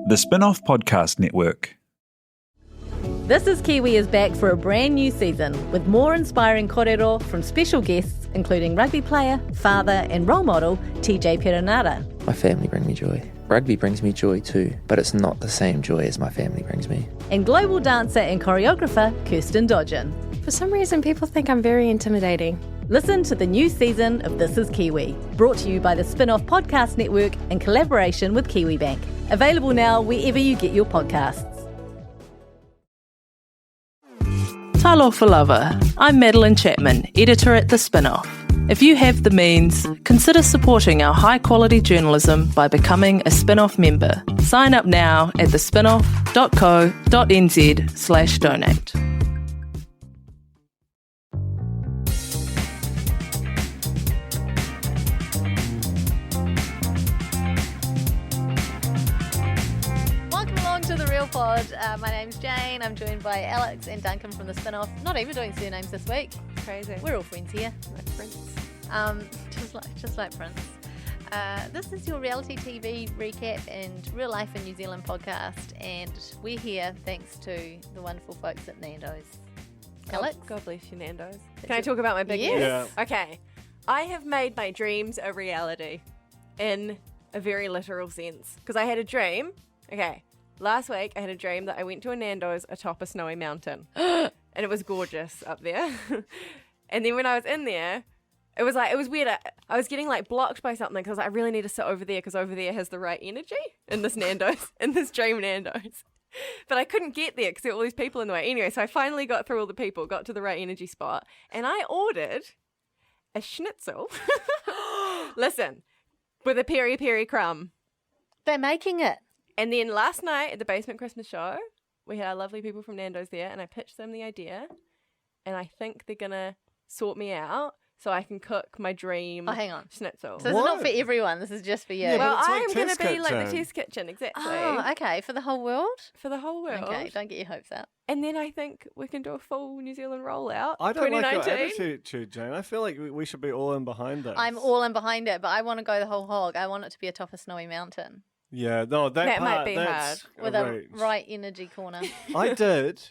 The Spin-Off Podcast Network. This is Kiwi is back for a brand new season with more inspiring kōrero from special guests including rugby player, father and role model TJ Perenara. My family bring me joy. Rugby brings me joy too, but it's not the same joy as my family brings me. And global dancer and choreographer Kirsten Dodgen. For some reason, people think I'm very intimidating. Listen to the new season of This is Kiwi, brought to you by the Spin-Off Podcast Network in collaboration with Kiwi Bank. Available now wherever you get your podcasts. Talo for Lover. I'm Madeline Chapman, editor at The Spin-Off. If you have the means, consider supporting our high-quality journalism by becoming a Spin-Off member. Sign up now at thespinoff.co.nz/donate. Pod. My name's Jane. I'm joined by Alex and Duncan from the Spin-Off. Not even doing surnames this week. Crazy. We're all friends here. Like Prince. Just like Prince. This is your reality TV recap and real life in New Zealand podcast, and we're here thanks to the wonderful folks at Nando's. Alex? God bless you, Nando's. Can I talk about my big news? Yeah. Okay. I have made my dreams a reality in a very literal sense. Because I had a dream. Okay. Last week, I had a dream that I went to a Nando's atop a snowy mountain. And it was gorgeous up there. And then when I was in there, it was weird. I was getting blocked by something because I really need to sit over there because over there has the right energy in this Nando's, in this dream Nando's. But I couldn't get there because there were all these people in the way. Anyway, so I finally got through all the people, got to the right energy spot, and I ordered a schnitzel. Listen, with a peri-peri crumb. They're making it. And then last night at the Basement Christmas show, we had our lovely people from Nando's there, and I pitched them the idea, and I think they're going to sort me out so I can cook my dream schnitzel. So this is not for everyone, this is just for you. Yeah, Well, but it's like I'm going to be test like the kitchen. test kitchen, exactly. Oh, okay. For the whole world? For the whole world. Okay, don't get your hopes up. And then I think we can do a full New Zealand rollout. I don't like your 2019. attitude, Jane. I feel like we should be all in behind this. I'm all in behind it, but I want to go the whole hog. I want it to be atop a snowy mountain Yeah, no, That might part, be that's with a a reach. right energy corner. I did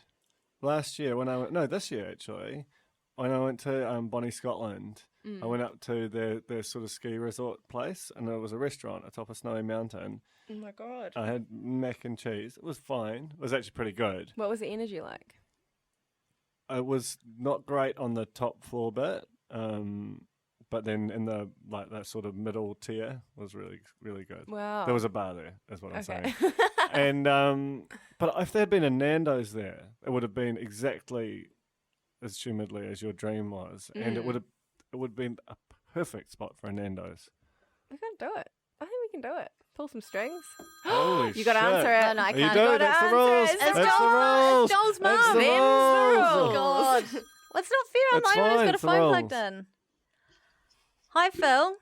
last year this year actually, when I went to Bonnie, Scotland. I went up to their sort of ski resort place, and there was a restaurant atop a snowy mountain. Oh my God. I had mac and cheese. It was fine. It was actually pretty good. What was the energy like? It was not great on the top floor bit, but then in the that sort of middle tier was really, really good. Wow. There was a bar there, is what I'm Okay. saying. And but if there had been a Nando's there, it would have been exactly as humidly as your dream was, and it would have been a perfect spot for a Nando's. We can do it. I think we can do it. Pull some strings. Holy You got to shit. answer it. No, I You can't. do. Gotta That's the answer rules. it. It's That's the Joel's- rules. Joel's That's mum. the Them's the rules. rules. God. Well, it's not fair. I'm It's the only one who's fine, got a it's the phone plugged rules. in. Hi, Phil.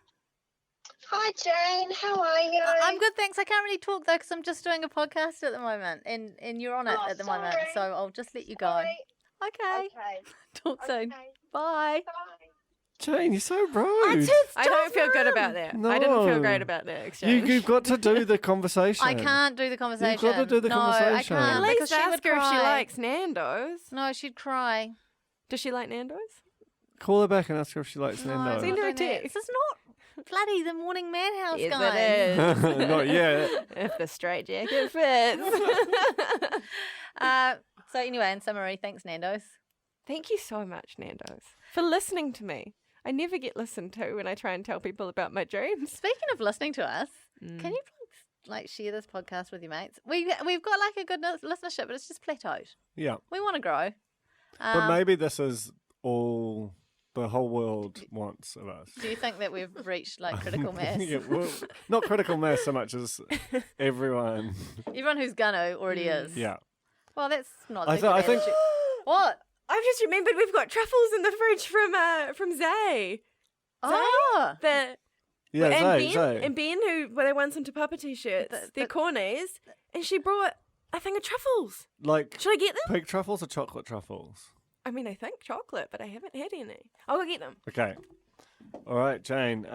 Hi Jane, how are you? I'm good, thanks. I can't really talk though because I'm just doing a podcast at the moment, and you're on it Oh, at the moment, sorry. so I'll just let you go. Sorry. Okay. Okay. Talk soon. Okay. Bye. Bye. Jane, you're so rude. I don't feel good about that. I didn't feel great about that exchange. You've got to do the conversation. I can't do the conversation. You've got to do the no, conversation. I At can't least because she would ask her if she cry. likes Nando's. No, she'd cry. Does she like Nando's? Call her back and ask her if she likes No, Nando's. Send her a not doing that. text. This is not bloody the Morning Madhouse, Yes, guys. it is. Not yet. If the straight jacket fits. So anyway, in summary, thanks Nando's. Thank you so much, Nando's, for listening to me. I never get listened to when I try and tell people about my dreams. Speaking of listening to us, can you please share this podcast with your mates? We've got a good listenership, but it's just plateaued. Yeah. We want to grow. But maybe this is all the whole world wants of us. Do you think that we've reached critical mass? Yeah, well, not critical mass so much as everyone. Everyone who's gonna already is. Yeah. Well, that's not. I think. What? I've just remembered we've got truffles in the fridge from Zay. Oh, The Yeah, and Zay, Ben Zay. and Ben who they won some Te Papa t-shirts. They're cornies, and she brought a thing of truffles. Like Should I get them? pig truffles or chocolate truffles? I mean, I think chocolate, but I haven't had any. I'll go get them. Okay. All right, Jane.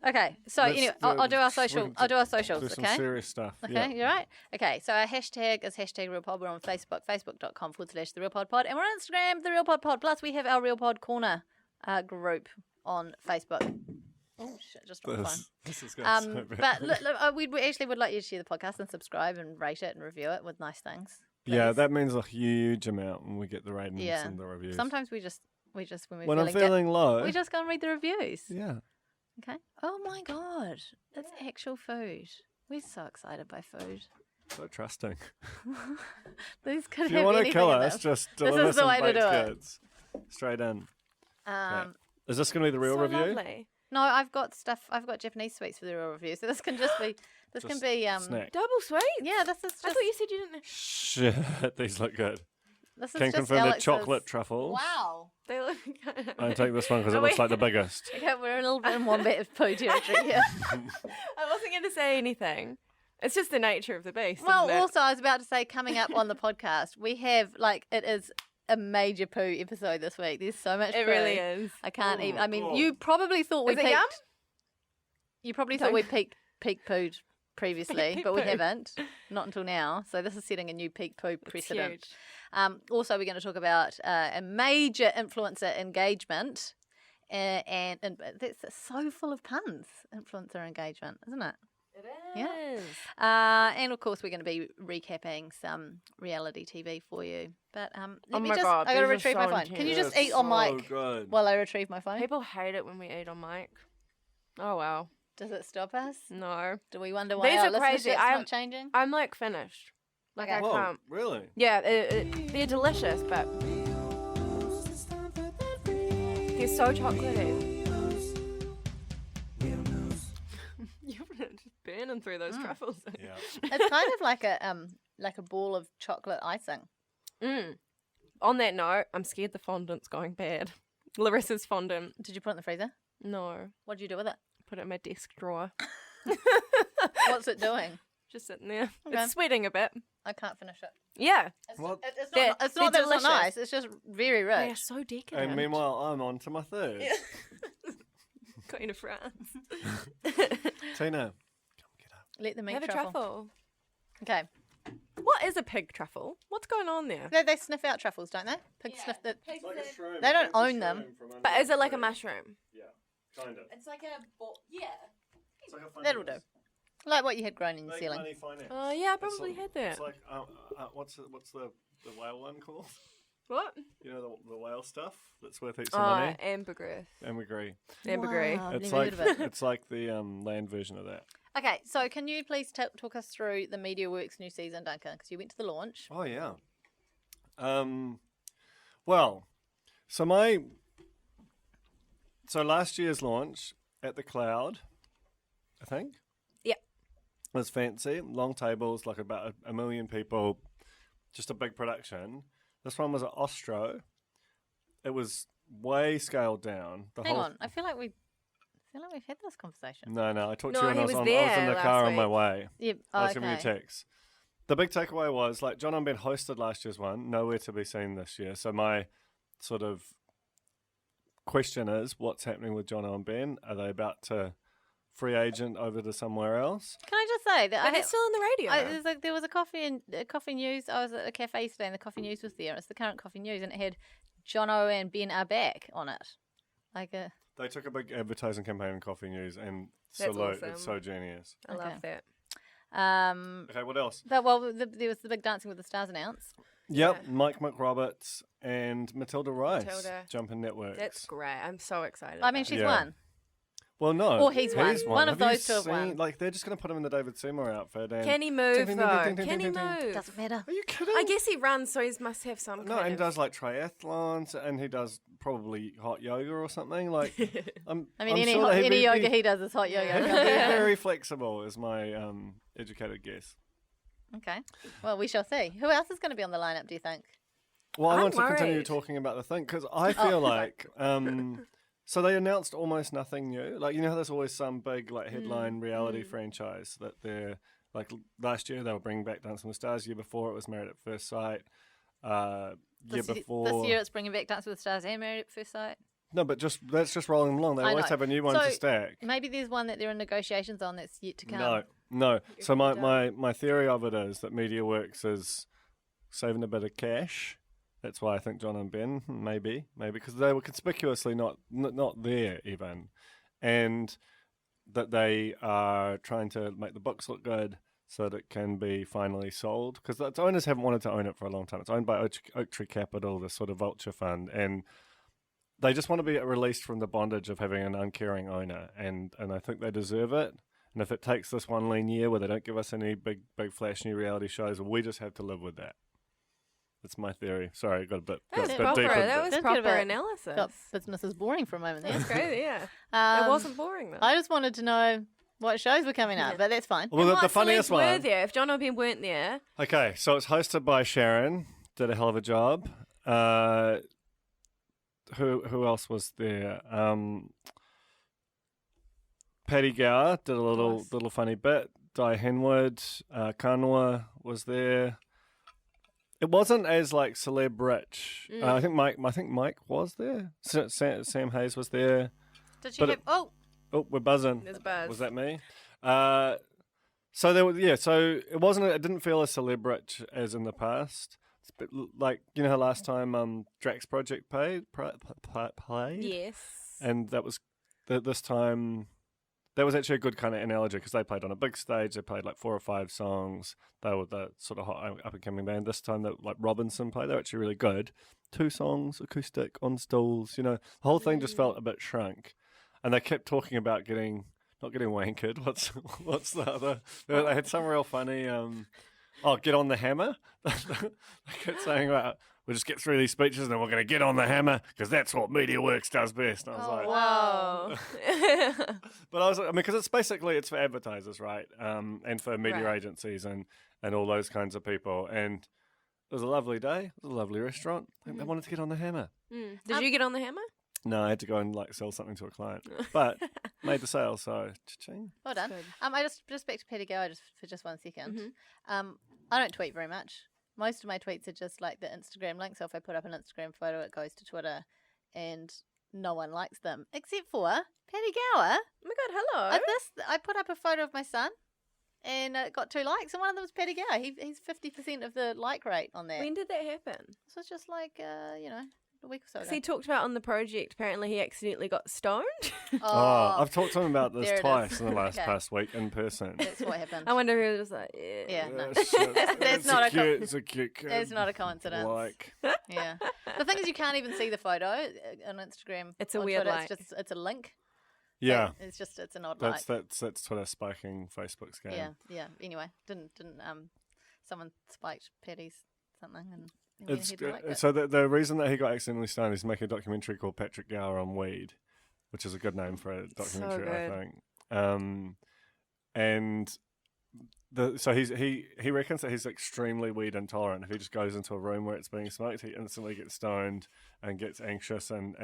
Okay, so anyway, I'll do our social. I'll do our socials. Do some Okay. serious stuff. Okay, Yeah. you right? Okay, so our hashtag is #RealPod. We're on Facebook, facebook.com/The Real Pod Pod. And we're on Instagram, The Real Pod Pod. Plus, we have our Real Pod Corner group on Facebook. Oh, shit, just dropped my phone. This is going so bad. But look, we actually would like you to share the podcast and subscribe and rate it and review it with nice things. Yeah, please. that means a huge amount when we get the ratings Yeah. and the reviews. Sometimes we just when when we're I'm feeling low, we just go and read the reviews. yeah. Okay. Oh my god, it's actual food. We're so excited by food. So trusting. These could If you have want to anything kill in us, this. just This deliver is the some way to baked do it. goods. Straight in. Um, Is this going to be the real so review? lovely. No, I've got stuff. I've got Japanese sweets for the real review. So this can just be. This Just can be. snack. Double sweet. Yeah, this is just. I thought you said you didn't. Shit, these look good. This is Can just confirm they're Alex's- chocolate truffles. Wow. They look. I take this one because it Oh, looks wait. like the biggest. Okay, we're a little bit in one bit of poo territory here. I wasn't going to say anything. It's just the nature of the beast. Well, isn't it? also I was about to say, coming up on the podcast, we have it is a major poo episode this week. There's so much. it poo. really is. I can't Oh even. my I mean, God. you probably thought we Is it peaked. yum? You probably thought we peak pooed previously, Peak but we poo. haven't. Not until now. So this is setting a new peak poo precedent. huge. Also, we're going to talk about a major influencer engagement, and it's so full of puns. Influencer engagement, isn't it? It Yeah. is. And of course, we're going to be recapping some reality TV for you. But let me my just. God, I got to these are retrieve so my phone. Can you intense. just eat on mic Good. while I retrieve my phone? People hate it when we eat on mic. Oh wow. Does it stop us? No. Do we wonder why These our are crazy. listenership's I'm- not changing? I'm like finished. Like Okay. I Whoa, can't. really? Yeah, they're delicious, but they're so chocolatey. You're just burning through those truffles. Yeah. It's kind of like a ball of chocolate icing. On that note, I'm scared the fondant's going bad. Larissa's fondant. Did you put it in the freezer? No. What did you do with it? Put it in my desk drawer. What's it doing? Just sitting there. Okay. It's sweating a bit. I can't finish it. Yeah. It's, Well, it's they're- not. It's not they're that it's not delicious. nice. It's just very They are rich. so decadent. And meanwhile, I'm on to my third. Queen of France. Tina, come get up. Let them eat Have a truffle. truffle. Okay. What is a pig truffle? What's going on there? They sniff out truffles, don't they? Pigs sniff the. It's like a shroom. They don't It's a own them. shroom from under But is the it like a tree. mushroom? Yeah, kind of. It's like a yeah. It's like a That'll do. fungus. Like what you had grown in your Make ceiling. money finance. Oh, yeah, I It's probably like- had that. It's like what's the whale one called? What? You know the whale stuff that's worth heaps Oh, of money. ambergris. Ambergris. Ambergris. Wow, It's never like heard of it. it's like the land version of that. Okay, so can you please talk us through the Mediaworks new season, Duncan? Because you went to the launch. Oh yeah. Well, so last year's launch at the Cloud, I think. Yep. Was fancy, long tables, like about a million people, just a big production. This one was at Ostro. It was way scaled down. The Hang whole on, I feel like we've had this conversation. No, I talked No, to you when he I was was in the there car last on my week. way. Yep. I was okay. giving you a text. The big takeaway was like John and Ben hosted last year's one, nowhere to be seen this year. So my sort of question is, what's happening with John and Ben? Are they about to free agent over to somewhere else? Can I just say that But it's still on the radio. there was a coffee news. I was at a cafe yesterday, and the coffee news was there. It's the current coffee news, and it had Jono and Ben are back on it. Like a They took a big advertising campaign in Coffee News and That's salute. awesome. It's so genius. I love Okay. that. Okay, what else? But there was the big Dancing with the Stars announce. Yep, Yeah. Mike McRoberts and Matilda Rice. Matilda. Jumping Networks. That's great. I'm so excited. I mean, about she's Yeah. won. Well, no. Or he's won. One of Have you those two have won. seen- Like, they're just going to put him in the David Seymour outfit. And Can he move, Ding, ding, ding, though? ding, ding, Can he ding, ding, ding. move? Doesn't matter. Are you kidding? I guess he runs, so he must have some No, kind and of... does like triathlons, and he does probably hot yoga or something. Like, I mean, I'm any sure that he'd any be- yoga he does is hot He'd yoga. be very flexible, is my educated guess. Okay. Well, we shall see. Who else is going to be on the lineup? Do you think? Well, I I'm want to continue worried. talking about the thing because I feel like so they announced almost nothing new. Like, you know how there's always some big like headline reality franchise that they're like last year they were bringing back Dancing with the Stars. Year before it was Married at First Sight. Year before This year it's bringing back Dancing with the Stars and Married at First Sight. No, but that's just rolling them along. They I always know. have a new one So to stack. maybe there's one that they're in negotiations on that's yet to come. No. So my theory of it is that Mediaworks is saving a bit of cash. That's why I think John and Ben maybe because they were conspicuously not there even, and that they are trying to make the books look good so that it can be finally sold, because its owners haven't wanted to own it for a long time. It's owned by Oak Tree Capital, this sort of vulture fund, and they just want to be released from the bondage of having an uncaring owner, and I think they deserve it. And if it takes this one lean year where they don't give us any big flash new reality shows, we just have to live with that. That's my theory. Sorry, I got a bit That was deep. proper. That was Did get a proper bit- analysis. Got business is boring for a moment there. That's crazy. Yeah, it wasn't boring though. I just wanted to know what shows were coming up, but that's fine. Well, the What funniest celebs were one. there? If John or Ben weren't there, Okay, so it's hosted by Sharon. Did a hell of a job. Who else was there? Paddy Gower did a little funny bit. Di Henwood, Kanua was there. It wasn't as like celeb rich. I think Mike was there. Sam Hayes was there. Did she but have? Oh, we're buzzing. there's a buzz. Was that me? So there was So it wasn't. It didn't feel as celeb rich as in the past. It's a bit like how last time Drax Project played. Yes. And that was this time. That was actually a good kind of analogy because they played on a big stage. They played like 4 or 5 songs. They were the sort of hot up and coming band. This time, that like Robinson played. They're actually really good. 2 songs, acoustic, on stools. The whole thing just felt a bit shrunk. And they kept talking about not getting wankered. What's the other? They had some real funny. Get on the hammer. They kept saying about. We'll just get through these speeches and then we're going to get on the hammer because that's what Mediaworks does best. And I was Wow. but I was, because it's for advertisers, right? And for media agencies and all those kinds of people. And it was a lovely day. It was a lovely restaurant. I think they wanted to get on the hammer. Did you get on the hammer? No, I had to go and sell something to a client, but made the sale. So, cha-ching. well done. I just back to Paddy Gower for 1 second. I don't tweet very much. Most of my tweets are just like the Instagram link. So if I put up an Instagram photo, it goes to Twitter, and no one likes them except for Paddy Gower. Oh my god, hello. I put up a photo of my son, and it got 2 likes, and one of them was Paddy Gower. He's 50% of the like rate on that. When did that happen? So it's just like a week or so ago. So he talked about on the project, apparently he accidentally got stoned. Oh, I've talked to him about there this it twice is. in the Okay. past week in person. That's what happened. I wonder who was like, Yeah, no. That's not a it's a cute kid. It's not a coincidence. Yeah. The thing is, you can't even see the photo on Instagram. It's a on weird Twitter. like. It's a link. Yeah. It's an odd That's like. Twitter spiking Facebook's game. Yeah. Anyway, didn't someone spiked Paddy's something and he It's went ahead and liked it. so the reason that he got accidentally stoned is making a documentary called Patrick Gower on Weed, which is a good name for a documentary, I good. think. And so he reckons that he's extremely weed intolerant. If he just goes into a room where it's being smoked, he instantly gets stoned and gets anxious and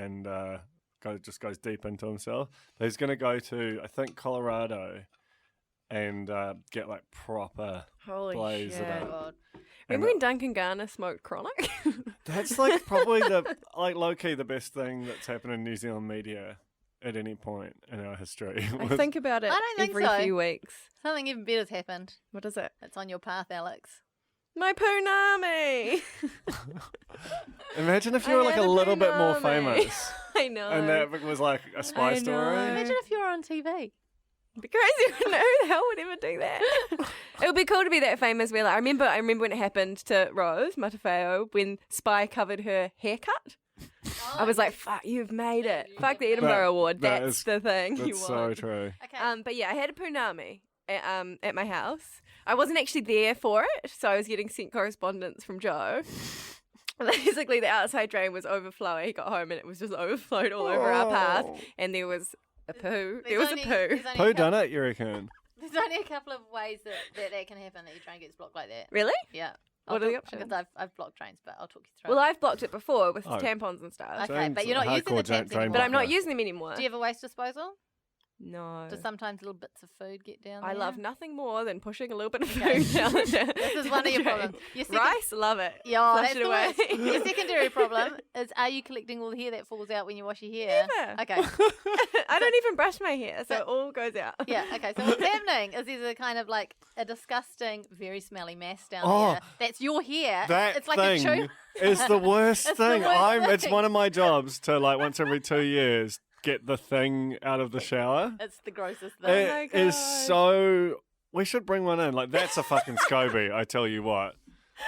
goes deep into himself. But he's going to go to, I think, Colorado and get like proper Holy blaze shit. it up. God. Remember when Duncan Garner smoked chronic? That's like probably low key the best thing that's happened in New Zealand media at any point in our history. I think about it I don't think every so. few weeks. Something even better's happened. What is it? It's on your path, Alex. My poonami. Imagine if you I were like had a a little bit more poonami. famous I know. and that was like a spy I know. story. Imagine if you were on TV. It'd be crazy. Who the hell would ever do that? It would be cool to be that famous. Where like, I remember when it happened to Rose Matafeo when Spy covered her haircut. I was like, "Fuck, you've made it! Fuck the Edinburgh Award. That's the thing you That's want." so true. Okay. But yeah, I had a poonami at my house. I wasn't actually there for it, so I was getting sent correspondence from Joe. Basically, the outside drain was overflowing. He got home and it was just overflowed all over our path, and there was a poo. There was a poo. Who done it, you reckon? There's only a couple of ways that can happen, that your train gets blocked like that. Really? Yeah. What are the options? Because I've blocked trains, but I'll talk you through. Well, I've blocked it before with Oh. tampons and stuff. Okay, but you're not using the Hardcore taps drain anymore. But I'm not blocker. using them anymore. Do you have a waste disposal? No. Do sometimes little bits of food get down I there? love nothing more than pushing a little bit of Okay. food down there. This is one of your problems. Your second- Rice, love it. Yeah, Flush that's it the away. worst. Your secondary problem is, are you collecting all the hair that falls out when you wash your hair? Never. Okay. I don't even brush my hair, so But- it all goes out. Yeah, okay. So what's happening is there's a kind of like a disgusting, very smelly mass down Oh, there. That's your hair. That it's like thing a chew. is the worst It's the thing. worst It's thing. one of my jobs to like once every 2 years get the thing out of the shower. It's the grossest thing. my It is God. so. We should bring one in. Like that's a fucking SCOBY. I tell you what.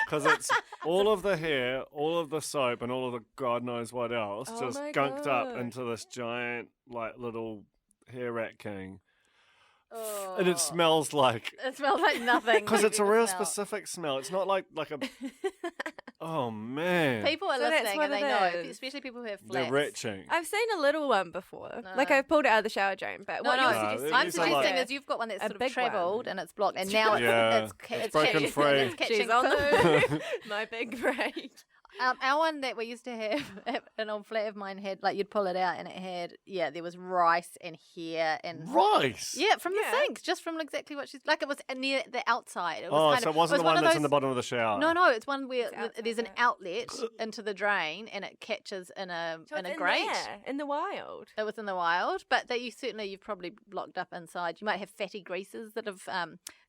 Because it's all of the hair, all of the soap, and all of the God knows what else Oh just my gunked up God. into this giant, like, little hair rat king. Oh. And it smells like. It smells like nothing. Because you've it's a ever real smelled. specific smell. It's not like a. Oh, man. People are So that's listening what and they it know, is. especially people who have They're flats. retching. I've seen a little one before. No. Like I've pulled it out of the shower drain. But No, what no, you're No, suggesting, I'm these are suggesting like- is you've got one that's a sort of big travelled one. and it's blocked, and now Yeah, it's broken catching, free. It's catching she's on poo. the my big braid. Our one that we used to have, an old flat of mine had, like, you'd pull it out and it had, there was rice and hair and Rice? yeah, from the Yeah. sink, just from exactly what she's like. It was near the outside. It was Oh, kind so of, it wasn't the was one that's of in the those- bottom of the shower. No, it's one where It's outside, there's an isn't it? outlet into the drain and it catches in a So it's in grate. there, in the wild. It was in the wild, but that you've probably blocked up inside. You might have fatty greases that have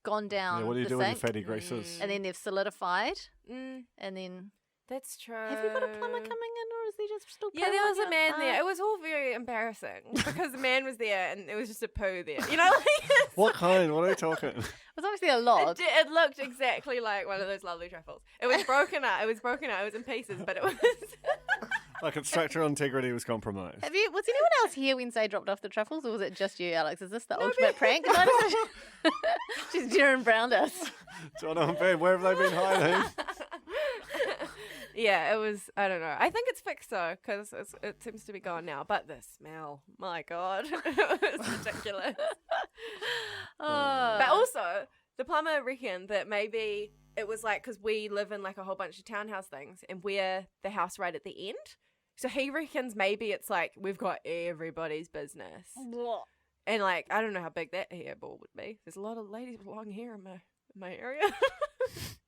gone down. Yeah, what do you the do with sink, your fatty greases? and then they've solidified, Mm, and then. that's true. Have you got a plumber coming in, or is he just still? Yeah, there pooing was a out? man there. It was all very embarrassing because the man was there and it was just a poo there. You know, like What kind? What are you talking? It was obviously a lot. it looked exactly like one of those lovely truffles. It was broken up. It was in pieces, but it was. Like its structural integrity was compromised. Was anyone else here when Say dropped off the truffles, or was it just you, Alex? Is this the ultimate prank? 'Cause I don't- She's Darren Browned us. John and Ben, where have they been hiding? Yeah, it was. I don't know. I think it's fixed though, because it seems to be gone now. But the smell, my God, it was ridiculous. Oh. But also, the plumber reckoned that maybe it was like because we live in like a whole bunch of townhouse things, and we're the house right at the end. So he reckons maybe it's like we've got everybody's business, and like I don't know how big that hairball would be. There's a lot of ladies with long hair in my area.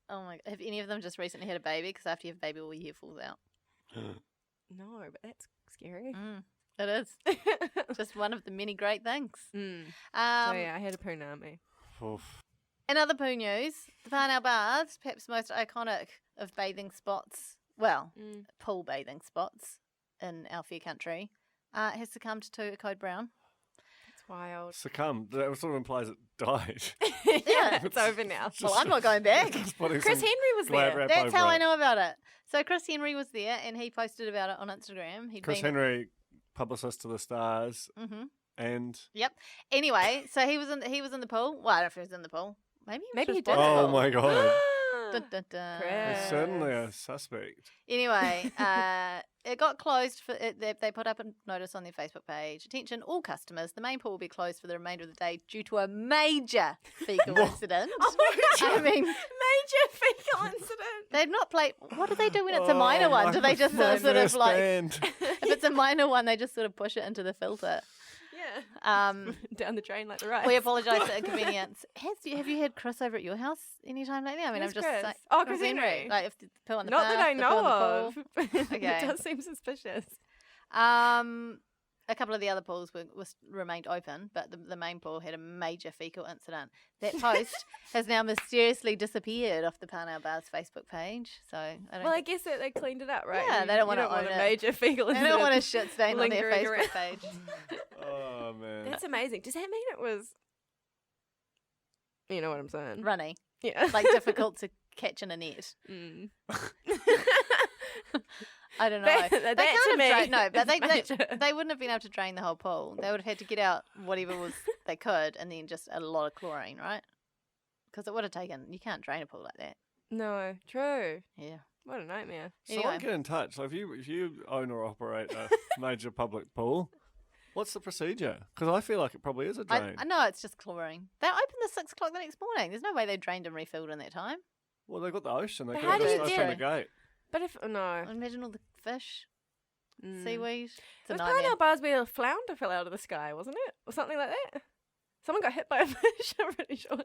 Oh my! Have any of them just recently had a baby? Because after you have a baby, all your hair falls out. No, but that's scary. It is just one of the many great things. So yeah, I had a poonami. Oof. In other poo news, the Parnell Baths, perhaps most iconic of bathing spots, pool bathing spots in our fair country, has succumbed to a code brown. It's wild. Succumbed. That sort of implies it died. Yeah. It's over now. Well, I'm not going back. Just putting Chris some Henry was glad there. wrap That's over how I it. know about it. So Chris Henry was there, and he posted about it on Instagram. Chris Henry, publicist to the stars, Mm-hmm. and Yep. Anyway, so he was in the pool. Well, I don't know if he was in the pool. Maybe Maybe he was did. responsible. oh my god, Dun, dun, dun. he's certainly a suspect. Anyway, it got closed for. They put up a notice on their Facebook page. Attention, all customers. The main pool will be closed for the remainder of the day due to a major fecal incident. I mean, Major fecal incident. they've not played. What do they do when it's a minor one? Do they just my sort of first like? band. If it's a minor one, they just sort of push it into the filter. Yeah. Down the drain like the rice. We apologise for inconvenience. Have you had Chris over at your house anytime lately? I mean, Who's I'm just Chris? saying. Oh, Chris Henry. Like if the pill on the Not bath, that I the pill on know the of. pool. Okay. It does seem suspicious. A couple of the other pools remained open, but the main pool had a major fecal incident. That post has now mysteriously disappeared off the Parnell Baths Facebook page. So I don't. Well, I guess that they cleaned it up, right? Yeah, they don't wanna want own a it. major fecal they incident. don't want a shit stain on their lingering Facebook around. page. Oh man, That's amazing. Does that mean it was? You know what I'm saying? Runny, Yeah. like difficult to catch in a net. Mm. I don't know. That They to can't me have drained, no, but is they major. wouldn't have been able to drain the whole pool. They would have had to get out whatever was they could, and then just a lot of chlorine, right? Because it would have taken. You can't drain a pool like that. No, true. Yeah. What a nightmare. someone Anyway. get in touch. Like if you own or operate a major public pool, what's the procedure? Because I feel like it probably is a drain. I know it's just chlorine. They opened at 6 o'clock the next morning. There's no way they drained and refilled in that time. Well, they've got the ocean. They But could how have do just you opened do the it? gate. But if no, Imagine all the fish. seaweed. It's a It was nightmare. Parnell Bars where a flounder fell out of the sky, wasn't it? Or something like that. Someone got hit by a fish, I'm pretty sure.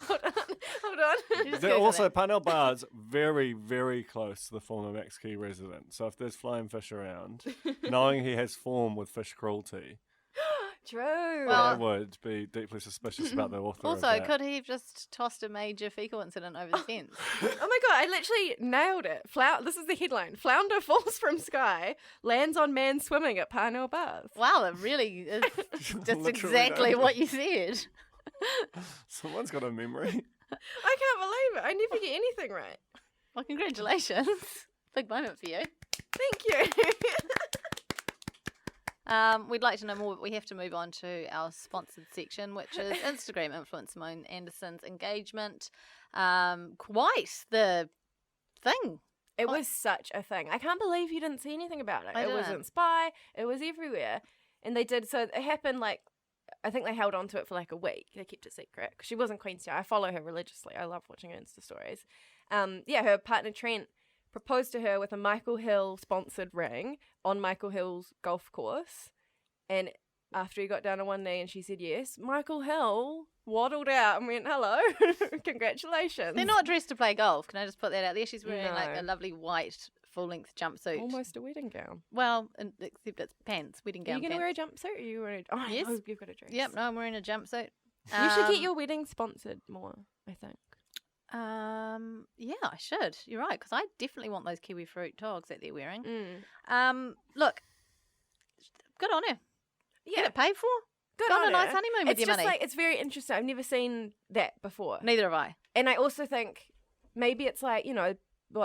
Hold on. They're also Parnell Bars very, very close to the former Max Key resident. So if there's flying fish around, knowing he has form with fish cruelty, True. Well, I would be deeply suspicious about the author of Also, that. could he have just tossed a major fecal incident over the fence? Oh my god, I literally nailed it. This is the headline. Flounder falls from sky, lands on man swimming at Parnell Bars. Wow, it really is just Literally exactly nailed what it. you said. Someone's got a memory. I can't believe it. I never get anything right. Well, congratulations. Big moment for you. Thank you. We'd like to know more, but we have to move on to our sponsored section, which is Instagram influencer Simone Anderson's engagement. Quite the thing. It was such a thing. I can't believe you didn't see anything about it. I It was didn't. in Spy. It was everywhere. And they did, so it happened I think they held on to it for a week. They kept it secret. 'Cause she was in Queenstown. I follow her religiously. I love watching her Insta stories. Her partner Trent proposed to her with a Michael Hill sponsored ring on Michael Hill's golf course. And after he got down on one knee and she said yes, Michael Hill waddled out and went, hello, congratulations. They're not dressed to play golf. Can I just put that out there? She's wearing No. a lovely white full-length jumpsuit. Almost a wedding gown. Well, except it's pants, wedding Are gown you going to pants. wear a jumpsuit? Or are you wearing a... Oh, Yes. no, you've got a dress. Yep, no, I'm wearing a jumpsuit. You should get your wedding sponsored more, I think. Yeah, I should. You're right, because I definitely want those kiwi fruit togs that they're wearing. Mm. Look, good on her. Get it paid for. Good Go on a on nice her. honeymoon with It's your just money. it's very interesting. I've never seen that before. Neither have I. And I also think maybe it's The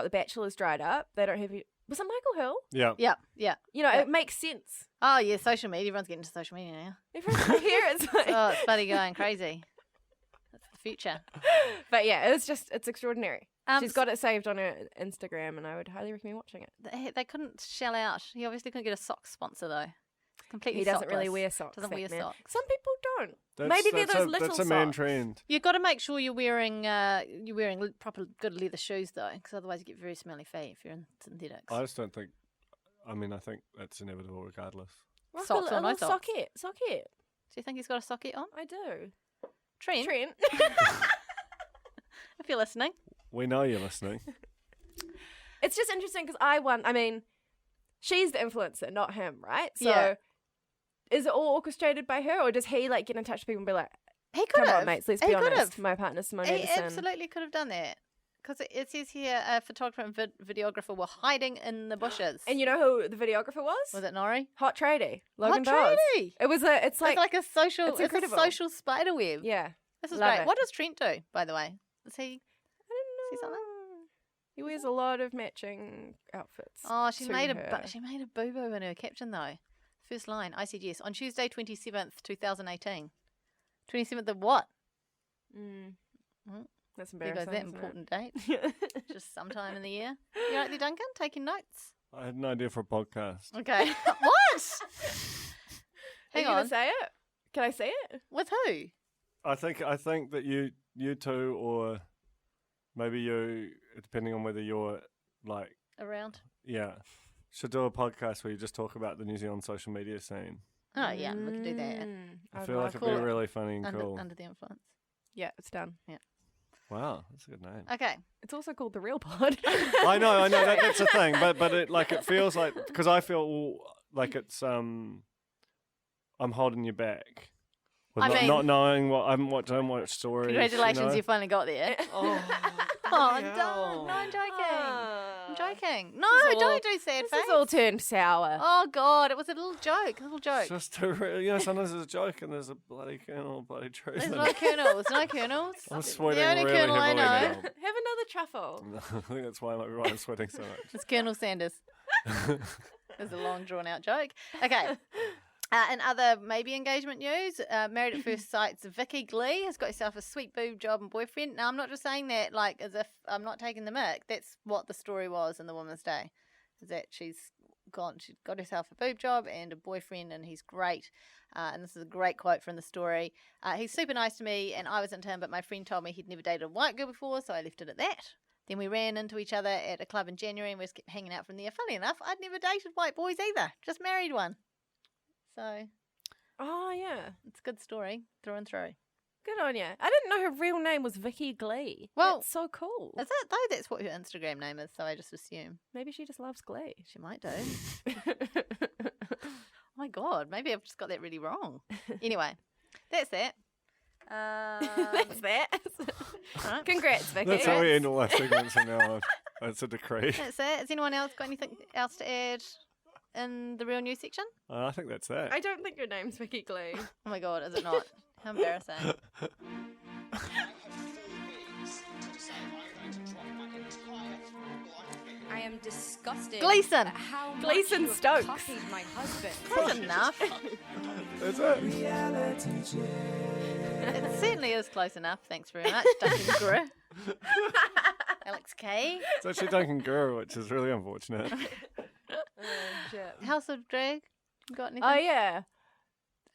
Bachelor's dried up. They don't have... Was it Michael Hill? Yeah. Yeah. It makes sense. Oh, yeah, social media. Everyone's getting into social media now. Everyone's here. It's Oh, it's bloody going crazy. That's the future. But yeah, it's extraordinary. She's got it saved on her Instagram, and I would highly recommend watching it. They couldn't shell out. He obviously couldn't get a sock sponsor, though. Completely He doesn't really sockless. wear socks. Doesn't that wear man. socks. Some people don't. That's- Maybe they're that's those a- little That's a man socks. trend. You've got to make sure you're wearing proper good leather shoes, though, because otherwise you get very smelly feet if you're in synthetics. I just don't think. I think that's inevitable regardless. Rock Socks a or no little socks? socket. Do you think he's got a socket on? I do. Trent, Trent. if you're listening. We know you're listening. It's just interesting because she's the influencer, not him, right? So Yeah. is it all orchestrated by her, or does he get in touch with people and be like, He could come have. on, mates, let's He be could honest. have. My partner's Simone He Anderson. absolutely could have done that. Because it says here a photographer and videographer were hiding in the bushes. And you know who the videographer was? Was it Nori? Hot Tradie. Logan Hot Dawes. Tradie. It's It's like, like a social, it's it's a incredible. social spider web. yeah. This is Love great. it. What does Trent do, by the way? Does he I see don't know. something? He wears a lot of matching outfits. Oh, she to made her. she made a boo boo in her caption though. First line, I said yes on Tuesday 27th 2018. 27th of what? Mm. Mm. That's There embarrassing. goes that isn't important date. it? Just sometime in the year. You right there, Duncan? Taking notes. I had an idea for a podcast. Okay. What? Are you Hang gonna on. say it? Can I say it? With who? I think that you two, or maybe you, depending on whether you're Around. should do a podcast where you just talk about the New Zealand social media scene. Oh yeah, we could do that. I I'd feel love like it'd Call be it really funny and cool. Under the influence. Yeah, it's done. Wow, that's a good name. Okay. It's also called The Real Pod. I know. That's the thing, but it feels like, because I feel like it's I'm holding you back. With I mean- not knowing what don't watch stories. Congratulations, you finally got there. Oh, Oh, hell. don't. No, I'm joking. I'm joking. No, This is all- don't do sad This face. is all turned sour. Oh, God. It was a little joke. It's just sometimes there's a joke and there's a bloody kernel, bloody truth. There's in no it. kernels. No kernels. I'm sweating The only really kernel I heavily know. now. Have another truffle. I think that's why I'm sweating so much. It's Colonel Sanders. There's a long, drawn-out joke. Okay. In other maybe engagement news, Married at First Sight's Vicky Glee has got herself a sweet boob job and boyfriend. Now, I'm not just saying that as if I'm not taking the mick. That's what the story was in the Women's Day, is that she's got herself a boob job and a boyfriend, and he's great. And this is a great quote from the story. He's super nice to me, and I was into him, but my friend told me he'd never dated a white girl before, so I left it at that. Then we ran into each other at a club in January and we just kept hanging out from there. Funny enough, I'd never dated white boys either. Just married one. So Oh, yeah. it's a good story through and through. Good on you. I didn't know her real name was Vicky Glee. Well, that's so cool. Is it though? That's what her Instagram name is, so I just assume. Maybe she just loves Glee. She might do. Oh my God, maybe I've just got that really wrong. Anyway, that's that. That's that. Right. Congrats, Vicky. That's how we end all our segments from now on. It's a decree. That's it. Has anyone else got anything else to add in the real news section? I think that's that. I don't think your name's Vicky Glee. Oh my God, is it not? How embarrassing. I am disgusted. Gleason. At how Gleason much you Stokes. have copied my husband. That's enough. That's it. It certainly is close enough. Thanks very much, Duncan Guru. Alex K. It's actually Duncan Guru, which is really unfortunate. House of Drag. You got anything? Oh, yeah.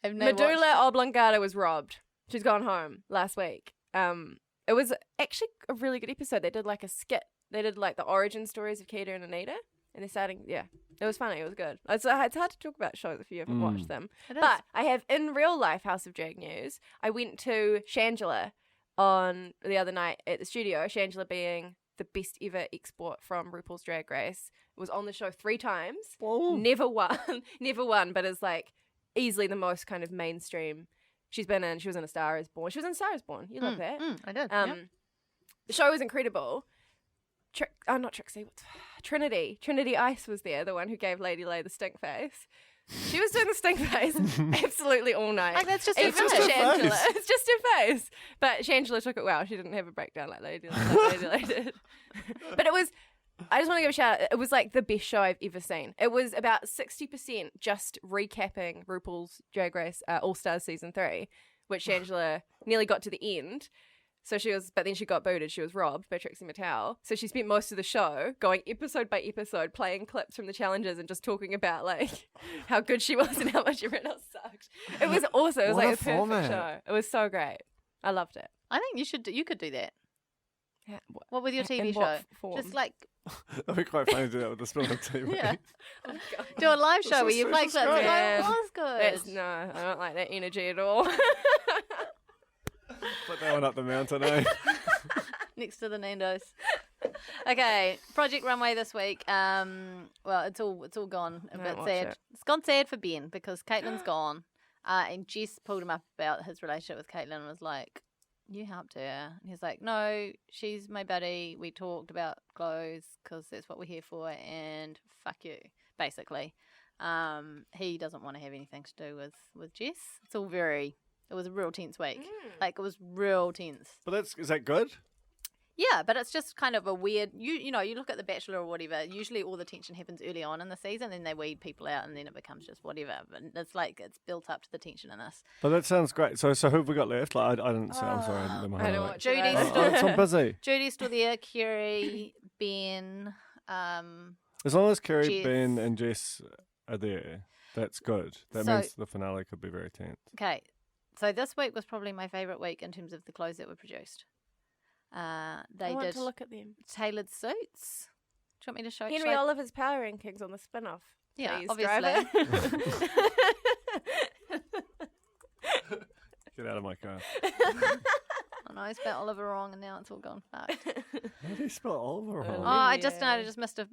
I've never Medulla watched oblongata was robbed. She's gone home last week. It was actually a really good episode. They did like a skit. They did like the origin stories of Kate and Anita. And they're starting, yeah. It was funny. It was good. It's hard to talk about shows if you haven't watched them. It is. But I have, in real life House of Drag news, I went to Shangela on the other night at the studio. Shangela being the best ever export from RuPaul's Drag Race. It was on the show 3 times. Whoa. Never won, but is like easily the most kind of mainstream. She was in A Star Is Born. She was in A Star Is Born. You love that. I did. The show was incredible. Not Trixie. Trinity. Trinity Ice was there, the one who gave Lady Lay the stink face. She was doing the stink face absolutely all night. Like, that's just It's her just face. Shangela. It's just her face. But Shangela took it well. She didn't have a breakdown like Lady Lay did. But it was, I just want to give a shout out. It was like the best show I've ever seen. It was about 60% just recapping RuPaul's Drag Race All Stars Season 3, which Shangela nearly got to the end. But then she got booted. She was robbed by Trixie Mattel. So she spent most of the show going episode by episode, playing clips from the challenges and just talking about like how good she was and how much everyone else sucked. It was awesome. It was What like a a perfect format. show. It was so great. I loved it. I think you could do that. Yeah. What with your TV In show? what form? Just like That'd be quite funny to do that with the Spill of TV. yeah. Do a live show where you play clips. great. That was good. No, I don't like that energy at all. Put that one up the mountain, eh? Next to the Nando's. Okay, Project Runway this week. Well, it's all gone a I bit don't watch sad. it. It's gone sad for Ben because Caitlin's gone. And Jess pulled him up about his relationship with Caitlin and was like, "You helped her." And he's like, "No, she's my buddy. We talked about clothes because that's what we're here for. And fuck you, basically." He doesn't want to have anything to do with Jess. It's all very. It was a real tense week. Like, it was real tense. But is that good? Yeah, but it's just kind of a weird. You know, you look at The Bachelor or whatever. Usually, all the tension happens early on in the season, then they weed people out, and then it becomes just whatever. But it's like it's built up to the tension in this. But that sounds great. So who have we got left? Like, I didn't see. I'm sorry. I didn't I don't watch it. Judy's Oh, still, I'm busy. Judy's still there. Kerry, Ben. As long as Kerry, Jess. Ben, and Jess are there, that's good. That So- means the finale could be very tense. Okay, so this week was probably my favourite week in terms of the clothes that were produced. They I want did to look at them. tailored suits. Do you want me to show Henry Oliver's Power Rankings on the spin-off. Yeah, Please, obviously. driver. Get out of my car. Oh no, I spelled Oliver wrong, and now it's all gone fucked. How do you spell Oliver Oh, wrong? I just Yeah. missed a.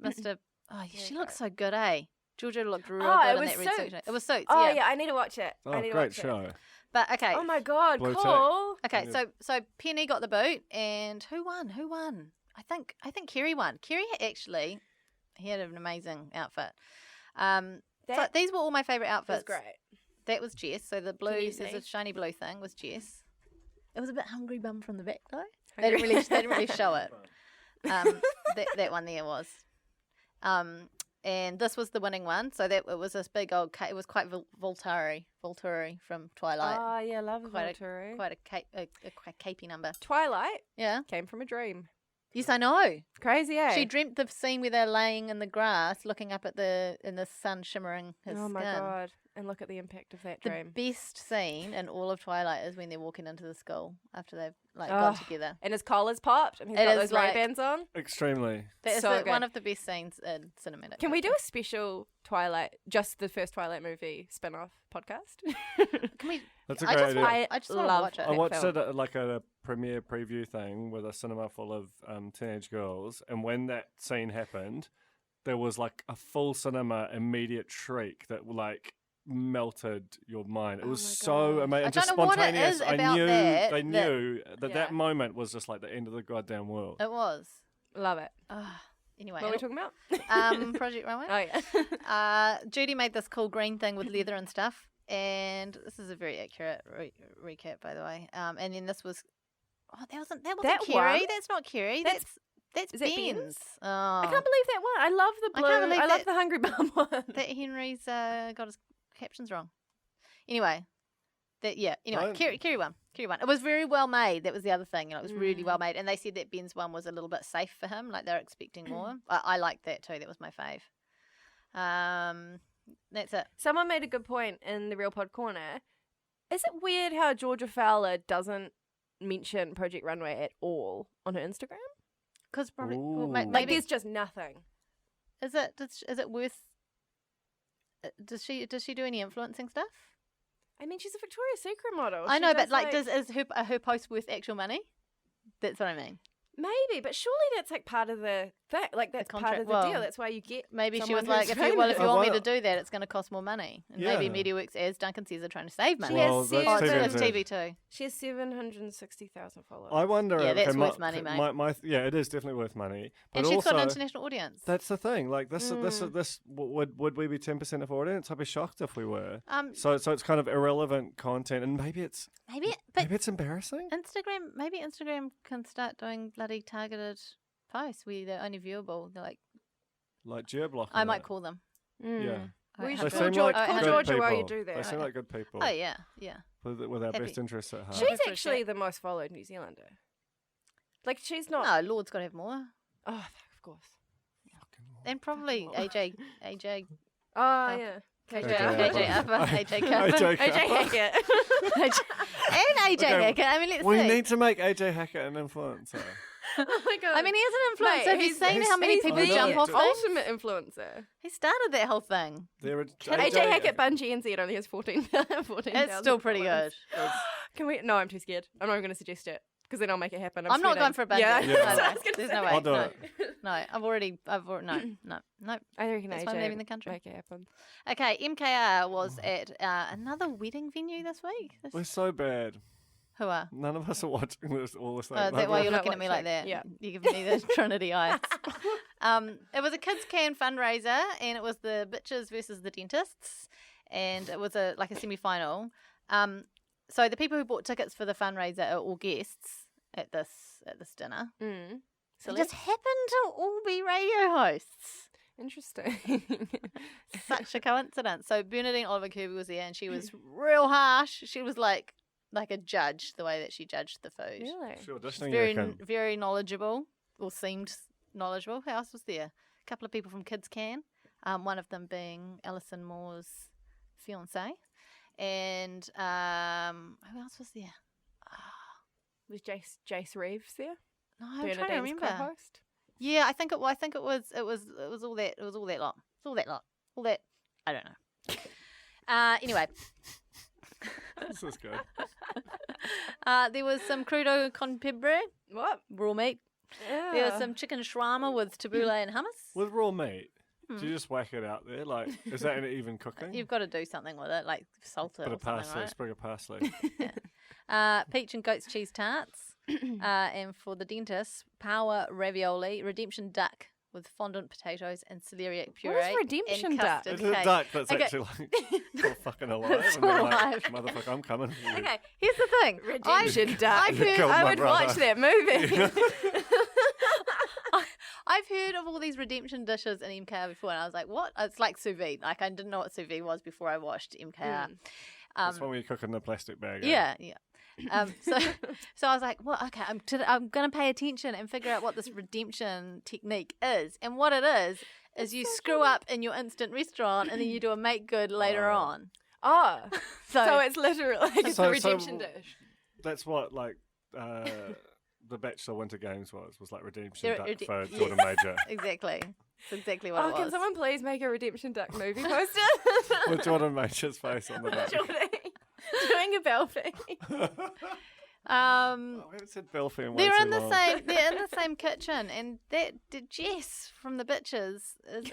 Oh, yeah, she looks so good, eh? Georgia looked real Oh, good it in was that red suit. Suits. It was Suits, Oh yeah. yeah, I need to watch it. I Oh, need to great watch show. It. But okay, Oh my god, Blue cool. okay. Yeah. So Penny got the boot, and who won? I think Kerry won. Kerry actually, he had an amazing outfit. So That these were all my favorite was outfits. great. That was Jess. So the blue, you there's see? a shiny blue thing was Jess. It was a bit hungry bum from the back though. They didn't really show it. That one there was. And this was the winning one. So that it was this big old. It was quite Volturi from Twilight. Oh yeah, love Quite Volturi. Quite a capey number. Twilight Yeah. came from a dream. Yes, I know. Crazy, eh? She dreamt the scene where they're laying in the grass, looking up at in the sun shimmering his Oh my skin. god. and look at the impact of that The dream. best scene in all of Twilight is when they're walking into the school after they've gone together. And his collar's popped, and he's It got is those like- Ray-Bans on. Extremely. That is So good. one of the best scenes in cinematic. Can we do fiction. a special Twilight, just the first Twilight movie spin-off podcast? Can we? That's a I great just idea. want. I just want to love watch it. I that watched film. it at like a premiere preview thing with a cinema full of teenage girls, and when that scene happened, there was like a full cinema immediate shriek that like melted your mind. It was my so God. amazing, I just don't know what it spontaneous. is I about knew that they that- knew that Yeah. that moment was just like the end of the goddamn world. It was. Love it. Anyway, What are we talking about? Project Runway. Oh, yeah. Judy made this cool green thing with leather and stuff, and this is a very accurate recap, by the way. And then this was, that wasn't That Kerry. one? That's not Kerry. That's- That's is that Ben's. Ben's? Oh, I can't believe that one. I love the I blue. can't believe I love that- the Hungry Bum one. that Henry's got his captions wrong. Anyway, Right. Kerry won. It was very well made. That was the other thing. It was really well made, and they said that Ben's one was a little bit safe for him. Like they're expecting more. I liked that too. That was my fave. That's it. Someone made a good point in the Real Pod Corner. Is it weird how Georgia Fowler doesn't mention Project Runway at all on her Instagram? Because probably Ooh. maybe Like, there's just nothing. is it worth? Does she do any influencing stuff? I mean, she's a Victoria's Secret model. I She know, does, but is her post worth actual money? That's what I mean. maybe, but surely that's like part of the thing. Like that's part contract. of the Well, deal. That's why you get. Maybe she someone was like, who's if you want I me to wonder- do that, it's going to cost more money. And maybe Yeah. Mediaworks, as Duncan says, are trying to save money. She has Well, that's Oh, TV it's too. TV too. She has 760,000 followers. I wonder. Yeah, that's okay, worth money, mate. Yeah, it is definitely worth money. But And she's also, got an international audience. that's the thing. Like this would we be 10% of audience? I'd be shocked if we were. So it's kind of irrelevant content, and maybe it's Maybe it's embarrassing. Instagram can start doing bloody targeted posts where they're only viewable. They're like, Geo-blocking. I might it. call them. Yeah. Well, you They should They call seem George, like call good Georgia while you people. do that. They seem like good people. Oh yeah. With our Happy. best interests at heart. She's Happy for a actually chat. the most followed New Zealander. Like she's not. No, Lord's got to have more. Oh, of course. And probably AJ. Oh yeah. AJ Upper, AJ Cooper. AJ AJ Hackett. And AJ Okay, Hackett. I mean, let's We see. need to make AJ Hackett an influencer. Oh my god. I mean, he is an influencer. Have you seen how many he's people the jump off things? ultimate influencer. He started that whole thing. They're AJ Hackett Bungee NZ only has 14,000. It's still pretty good. Can we? No, I'm too scared. I'm not even going to suggest it because then I'll make it happen. I'm not going for a bungee. Yeah, Yeah. that's what I was gonna There's say. no way. I'll do no. it. No, I've already, no. I reckon That's AJ why I'm leaving the country. Make it happen. Okay, MKR was at another wedding venue this week. We're so bad. Who are? None of us are watching this all the same. Is that why you're not looking at me like watching. that? Yeah. You're giving me the Trinity eyes. It was a kids can fundraiser, and it was the bitches versus the dentists, and it was a semi-final. So the people who bought tickets for the fundraiser are all guests at this dinner. Mm. So they just happened to all be radio hosts. Interesting. Such a coincidence. So Bernadine Oliver Kirby was there, and she was real harsh. She was like a judge, the way that she judged the food. Really? Sure, auditioning, you Very, reckon? very knowledgeable, or seemed knowledgeable. Who else was there? A couple of people from Kids Can. One of them being Alison Moore's fiance, and who else was there? Was Jace Reeves there? No, I'm trying to Bernadine's remember. co-host? Yeah, I think it was all that. It was all that lot. It's all that lot. All that. I don't know. Anyway. This is good. There was some crudo con pebre, What? raw meat. Yeah. There was some chicken shawarma with tabbouleh and hummus. With raw meat, do you just whack it out there? Like, is that even cooking? You've got to do something with it, like salt it Bit or of parsley, something, sprig of parsley. right? Peach and goat's cheese tarts. And for the dentist, power ravioli, redemption duck with fondant potatoes and celeriac puree. What is redemption and duck? custard It's a cake. duck that's Okay. actually like still fucking alive. It's and they're like, alive. motherfucker, I'm coming for you. Okay, here's the thing. Redemption duck. I've heard, Killed I my would brother. watch that movie. I've heard of all these redemption dishes in MKR before, and I was like, what? It's like sous vide. Like, I didn't know what sous vide was before I watched MKR. That's when we cook in the plastic bag. eh? Yeah, yeah. So I was like, well, okay, I'm going to pay attention and figure out what this redemption technique is. And what it is you screw up in your instant restaurant and then you do a make good later on. Oh, so So, it's literally like it's a redemption dish. That's what like the Bachelor Winter Games was like redemption They're- duck for yes. Jordan Major. exactly. That's exactly what Oh, it was. can someone please make a redemption duck movie poster? With Jordan Major's face on the back. Doing a Belfie. Um, Oh, we haven't said Belfie in way they're too in the long. same. They're in the same kitchen, and that Jess from the Bitches is.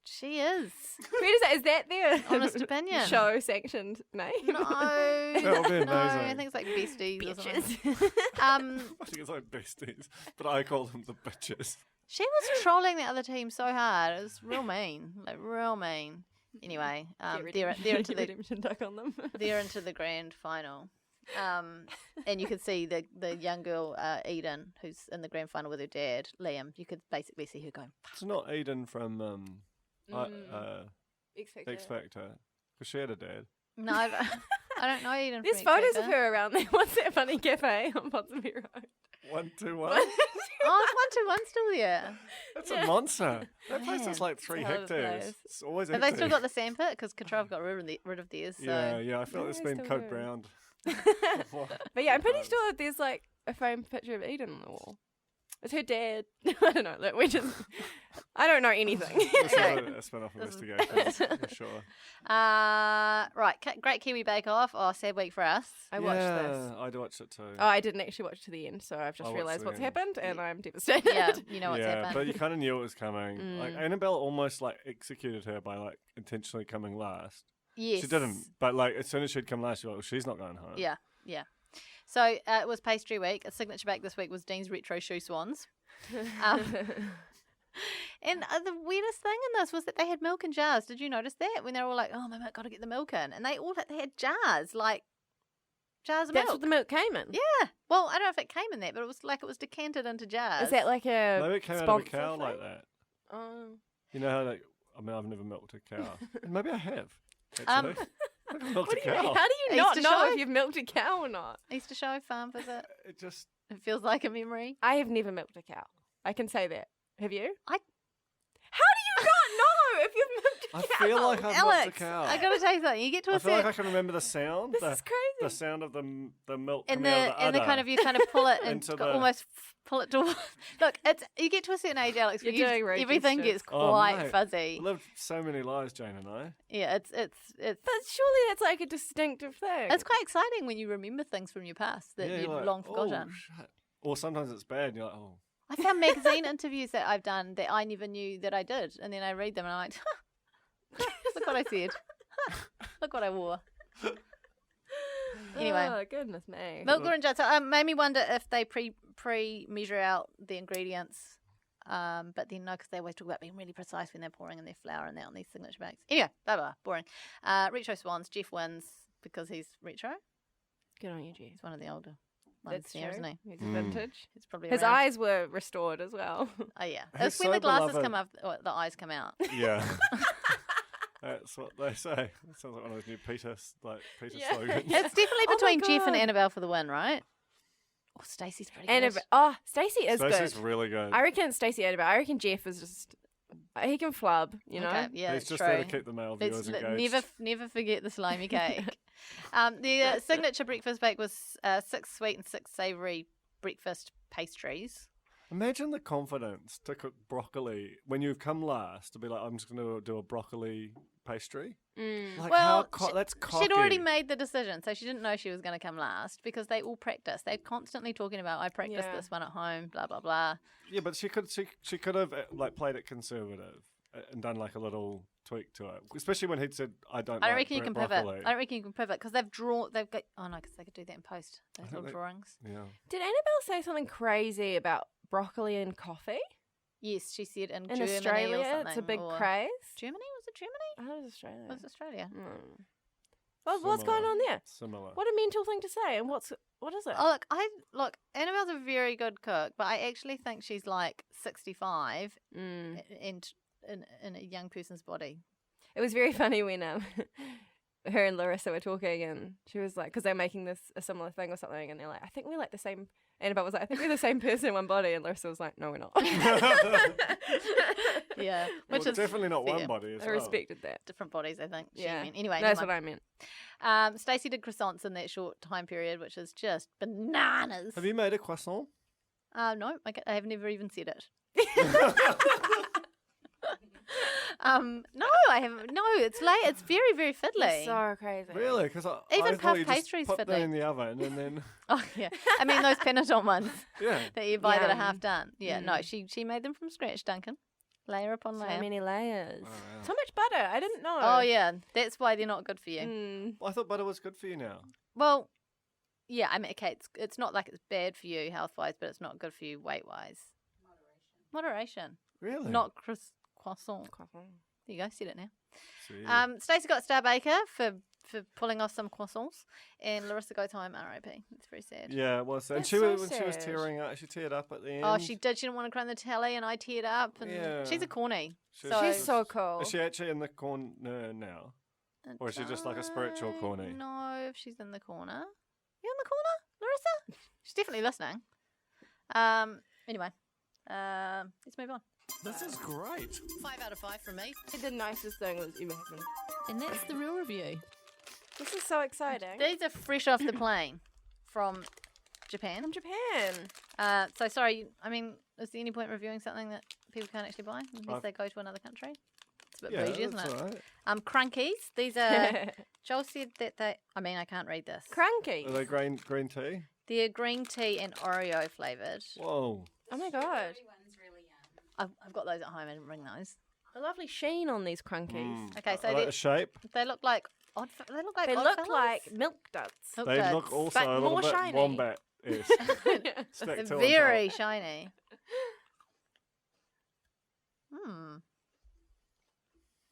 She is. Where does that? Is that their Honest opinion. show sanctioned name? No, That would be no. I amazing. think it's like Besties or something. Bitches. I think it's like besties, but I call them the bitches. She was trolling the other team so hard. It was real mean, like real mean. Anyway, they're into the redemption duck on them. they're into the grand final. And you could see the young girl Eden, who's in the grand final with her dad Liam. You could basically see her going. It's not Eden from X Factor. X Factor, because she had a dad. No, I don't know Eden. There's from X photos of Factor. her around there. What's that funny cafe on Ponsonby Road? 121. Oh, it's 121 still there. That's a monster. That place Man. is like 3 It's a hell of a hectares. place. It's always Have empty. they still got the sandpit? Because Katrov got rid of theirs. So. Yeah, I feel like it's Yeah, been still coat do. browned. But yeah, I'm pretty sure there's like a framed picture of Eden on the wall. It's her dad. I don't know. Look, I don't know anything. This is a spin-off investigation, for sure. Right, Great Kiwi Bake Off. Oh, sad week for us. I watched this. I'd watch it too. Oh, I didn't actually watch to the end, so I've I just watched realised the what's end. happened, and I'm devastated. Yeah, you know what's yeah, happened. but you kind of knew it was coming. Like Annabelle almost like executed her by like intentionally coming last. Yes. She didn't, but like as soon as she'd come last, you're like, well, she's not going home. Yeah. So it was pastry week. A signature bake this week was Dean's Retro Shoe Swans. And the weirdest thing in this was that they had milk in jars. Did you notice that? When they were all like, oh, my milk, got to get the milk in. And they had jars, like jars of That's milk. what the milk came in. Yeah. Well, I don't know if it came in that, but it was decanted into jars. Is that like a Maybe it came out of a sponsor cow thing? like that. Oh. You know how like I've never milked a cow. Maybe I have. Um, Actually, I've milked What a do you mean? cow. How do you not Easter know show? if you've milked a cow or not? Easter show, farm visit? It just It feels like a memory. I have never milked a cow. I can say that. Have you? I- How do you not know if you've milked a I cow? feel like I've milked a Alex, cow. I got to tell you something. You get to I a feel like certain... I can remember the sound. This the, is crazy. The sound of the milk and coming out of the the udder. kind of you kind of pull it and into go- the- almost pull it towards. Look, you get to a certain age, Alex, where You're doing road everything gestures. gets Oh, quite mate. fuzzy. I lived so many lives, Jane and I. Yeah, it's But surely that's like a distinctive thing. it's quite exciting when you remember things from your past that Yeah, you've you're like, long forgotten. Oh, shit. Or sometimes it's bad and you're like, oh. I found magazine interviews that I've done that I never knew that I did, and then I read them and I'm like, look what I said, look what I wore. Anyway. Oh, goodness me. Milk and jar. So made me wonder if they pre measure out the ingredients, but then no, because they always talk about being really precise when they're pouring in their flour and that on these signature bakes. Anyway, blah, boring. Retro Swans. Jeff wins because he's retro. Good on you, Jeff. He's one of the older ones That's there, true. isn't he? He's vintage. He's probably His around. eyes were restored as well. Oh yeah, He's it's when so the glasses beloved. come up, or the eyes come out. Yeah. That's what they say. That sounds like one of those new Peter Yeah. slogans. It's definitely Oh my between Jeff and God. Annabelle for the win, right? Oh, Stacey's pretty And good. Stacey is Stacey's good. really good. I reckon Stacey Annabelle. I reckon Jeff is just he can flub, you know. Okay, yeah, He's it's just true. there to keep the male viewers engaged. Never forget the slimy cake. The signature breakfast bake was 6 sweet and 6 savoury breakfast pastries. Imagine the confidence to cook broccoli when you've come last to be like, I'm just going to do a broccoli pastry. Like, Well, that's cocky. she'd already made the decision, so she didn't know she was going to come last because they all practice. They're constantly talking about, I practiced Yeah. this one at home, blah, blah, blah. Yeah, but she could have like played it conservative and done like a little tweak to it, especially when he'd said, I don't I don't like reckon you can broccoli. pivot. I don't reckon you can pivot because they've got, oh no, because they could do that in post. Those think little they- drawings. Yeah. Did Annabelle say something crazy about broccoli and coffee Yes, she said in in Germany or Australia? something. It's a big or craze. Germany? Was it Germany? I thought it was Australia. Or was it Australia? What's going Similar. on there? Similar. What a mental thing to say, and what is it? Oh, look, Annabelle's a very good cook, but I actually think she's like 65 and in a young person's body. It was very funny when her and Larissa were talking, and she was like, because they're making a similar thing or something, and they're like, I think we're like the same And Annabelle was like, I think we're the same person in one body. And Larissa was like, no, we're not. Yeah, Well, which is definitely not fair. one body as I well. respected that. Different bodies, I think. She Yeah. meant. Anyway, That's never what mind. I meant. Stacey did croissants in that short time period, which is just bananas. Have you made a croissant? No, I have never even said it. No, I haven't. No, it's late. It's very, very fiddly. So crazy. Really? Because Even I puff thought you pastry's just put fiddly. that in the oven and then Oh yeah, I mean those panettone ones yeah. that you buy that are Yum. half done. Yeah, no, she made them from scratch, Duncan, layer upon So layer. many layers. Oh, wow. So much butter. I didn't know. Oh yeah, that's why they're not good for you. Mm. I thought butter was good for you now. Well, yeah, I mean, okay, it's not like it's bad for you health wise, but it's not good for you weight wise. Moderation. Really? Not croissant. There you go, said it now. See. Stacey got Star Baker for pulling off some croissants, and Larissa goes home RIP. It's very sad. Yeah, it was. And That's she so was when she was sad. tearing up. She teared up at the end. Oh, she did. She didn't want to cry on the telly, and I teared up. And Yeah. she's a corny. She's so cool. Is she actually in the corner now? Or is she just like a spiritual corny? No, if she's in the corner. You in the corner, Larissa? She's definitely listening. Anyway, let's move on. This is great. 5 out of 5 from me. The nicest thing that's ever happened. And that's the real review. This is so exciting. These are fresh off the plane from Japan. From Japan. So sorry, I mean, is there any point reviewing something that people can't actually buy unless I've- they go to another country? It's a bit Yeah, bougie, isn't that's it? all right. Crunkies. These are. Joel said that they. I mean, I can't read this. Cranky. Are they green tea? They're green tea and Oreo flavored. Whoa. Oh my god. I've got those at home. I didn't bring those. A lovely sheen on these crunkies. Okay, so I like the shape. they look like odd. They look like. They odd look fellas. like milk duds. Milk They duds. look also but a little more bit shiny. wombat-esque. They're Stick to very shiny.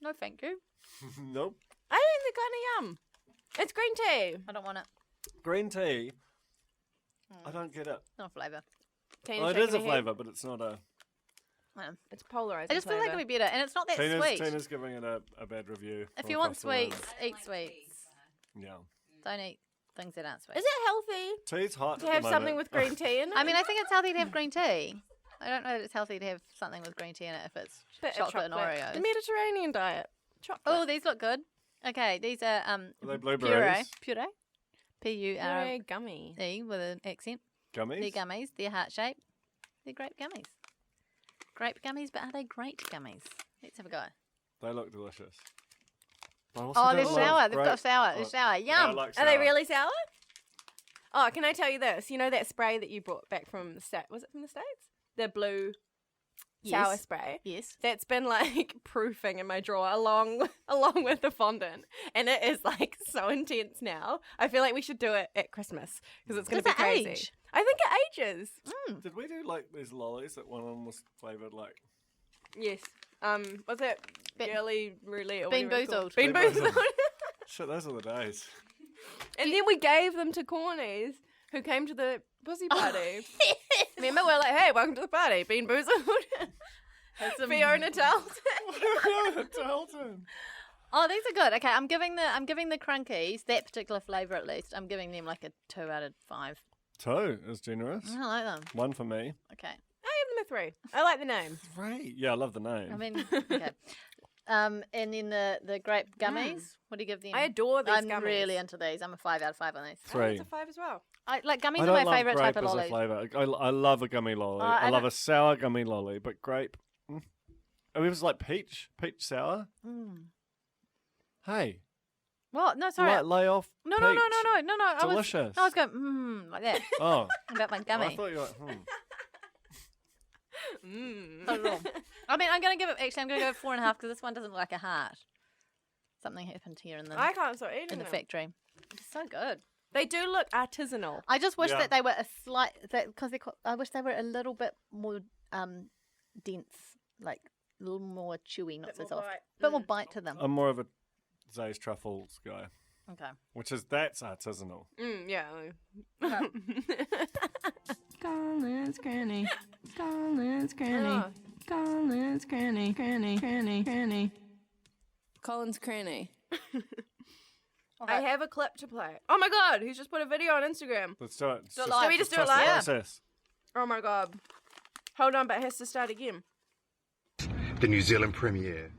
No, thank you. Nope. I think they're kind of yum. It's green tea. I don't want it. Green tea. I don't get it. Not a flavour. Tina Well, it shaking is a her head. flavour, but it's not a. It's polarizing. I just feel like it'd be better, and it's not that sweet. Tina's giving it a bad review. If from you want across the room. sweets, eat sweets. Yeah. Don't eat things that aren't sweet. Is it healthy Tea's hot. to at have the something moment. with green tea in it? I mean, I think it's healthy to have green tea. I don't know that it's healthy to have something with green tea in it if it's Bit of chocolate and Oreos. The Mediterranean diet. Chocolate. Oh, these look good. Okay, these are Are they puree. blueberries? Puree. P-U-R-E Puree gummy. with an accent. Gummies? They're gummies. They're heart shaped. They're grape gummies. Grape gummies, but are they great gummies? Let's have a go. They look delicious. I also Oh, don't they're love sour. They've got grape- sour. They're oh, sour. yeah, I Yum. like Are they sour. really sour? Oh, can I tell you this? You know that spray that you brought back from the States? Was it from the States? The blue sour Yes. spray. Yes. That's been like proofing in my drawer along with the fondant, and it is like so intense now. I feel like we should do it at Christmas because it's going to Does be it crazy. age? I think it ages. Did we do like these lollies that one of them was flavoured like. Yes. Was it Be- Jelly Roulette? Or Bean whatever it's called? Boozled. Bean Bean Boozled. Boozled. Shit, those are the days. And then we gave them to Cornies who came to the pussy party. Remember, we're like, hey, welcome to the party. Bean Boozled. Fiona Dalton. Dalton. Oh, these are good. Okay, I'm giving the crunkies that particular flavour at least. I'm giving them like a 2 out of 5. 2 is generous. I like them. 1 for me. Okay. I have them a 3. I like the name. 3. Yeah, I love the name. I mean, okay. And then the grape gummies. What do you give them? I adore these I'm gummies. really into these. I'm a 5 out of 5 on these. Oh, 3. it's a 5 as well. I like gummies I are don't my love favourite grape type of as a lolly. flavour. I love a gummy lolly. I I love don't- a sour gummy lolly, but grape. Oh, it was like peach sour. Hey, What? No, sorry. lay off. No. peach. Delicious. I was going like that Oh, about my I gummy. thought you were. Not at all. I mean, I'm gonna give it 4.5 because this one doesn't look like a heart. Something happened here in the I can't stop eating in the them. factory. It's so good. They do look artisanal. I just wish Yeah. that they were a slight because I wish they were a little bit more dense, like a little more chewy, not so more soft. bite. Bit more bite to them. I'm more of a Zay's truffles guy, Okay. that's artisanal. Yeah. Colin's Granny. Colin's Granny. Oh. Colin's Granny. Granny. Granny. Granny. Colin's Cranny. I have a clip to play. Oh my god, he's just put a video on Instagram. Let's do it. Should we just do it trust the live? process. Oh my god. Hold on, but it has to start again. The New Zealand premiere.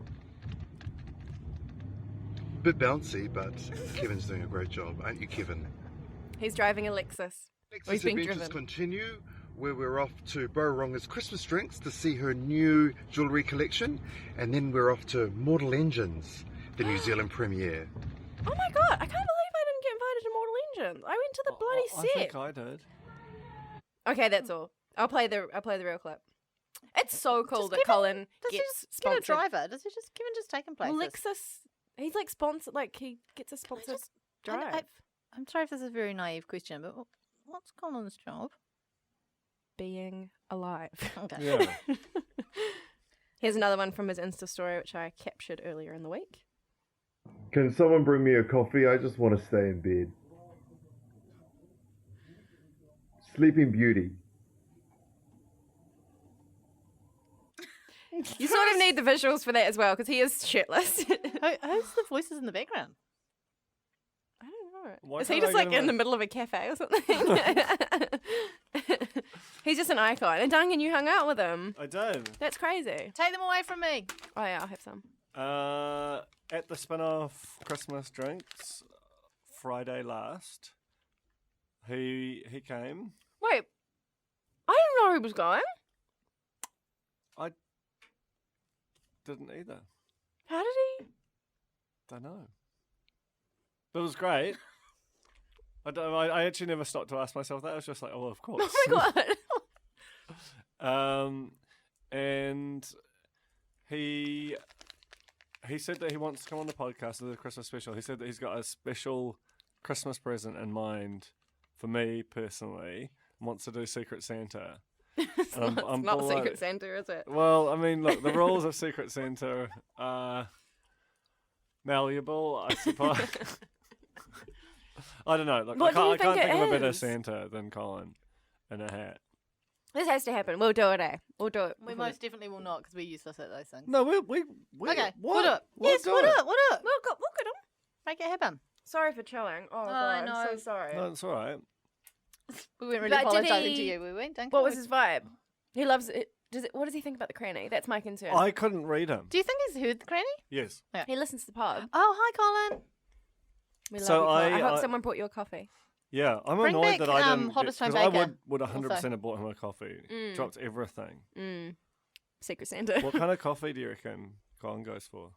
Bit bouncy, but Kevin's doing a great job, aren't you, Kevin? He's driving a Lexus. He's being adventures driven. continue, where we're off to Boronga's Christmas drinks to see her new jewellery collection, and then we're off to Mortal Engines, the New Zealand premiere. Oh my god, I can't believe I didn't get invited to Mortal Engines. I went to the bloody I set. think I did. Okay, that's all. I'll play the real clip. It's so cool Does that Kevin- Colin Does he gets just get a sponsored. driver? Does he just Kevin just take him places? Well, Lexus, he's like sponsored. Like he gets a sponsored drive. I'm sorry if this is a very naive question, but what's Colin's job? Being alive. Okay. Yeah. Here's another one from his Insta story, which I captured earlier in the week. Can someone bring me a coffee? I just want to stay in bed. Sleeping Beauty. You sort of need the visuals for that as well, because he is shirtless. Who's the voices in the background? I don't know. Why Is he can't I just get like him in the a- middle of a cafe or something? He's just an icon. And Duncan, you hung out with him. I did. That's crazy. Take them away from me. Oh yeah, I'll have some. At the spin-off Christmas drinks Friday last, he came. Wait, I didn't know he was going. I didn't either. How did he? Don't know. But it was great. I actually never stopped to ask myself that. I was just like, oh, of course. Oh my god. And he said that he wants to come on the podcast as a Christmas special. He said that he's got a special Christmas present in mind for me personally. Wants to do Secret Santa. It's And not, I'm it's not below- Secret Santa, is it? Well, I mean, look, the rules of Secret Santa are malleable, I suppose. I don't know. Look, What do you I can't think it think of a better is? Santa than Colin in a hat. This has to happen. We'll do it, eh? We'll do it. We most definitely will not because we're useless at those things. No, we Okay, what? we'll do it. We'll Yes, do we'll do it. it. We'll do it. We'll get him. Make it happen. Sorry for chilling. Oh, I God, I'm so know. sorry. No, it's all right. We weren't really But did apologising to he- you, we weren't. Duncan? What was his vibe? He loves it. What does he think about the cranny? That's my concern. I couldn't read him. Do you think he's heard the cranny? Yes. He listens to the pod. Oh, hi, Colin. We love So you, Colin. I I- hope I- someone brought you a coffee. Yeah, I'm Bring annoyed back, that I didn't. hottest home Because I baker would 100% also. have bought him a coffee. Dropped everything. Secret Santa. What kind of coffee do you reckon Colin goes for?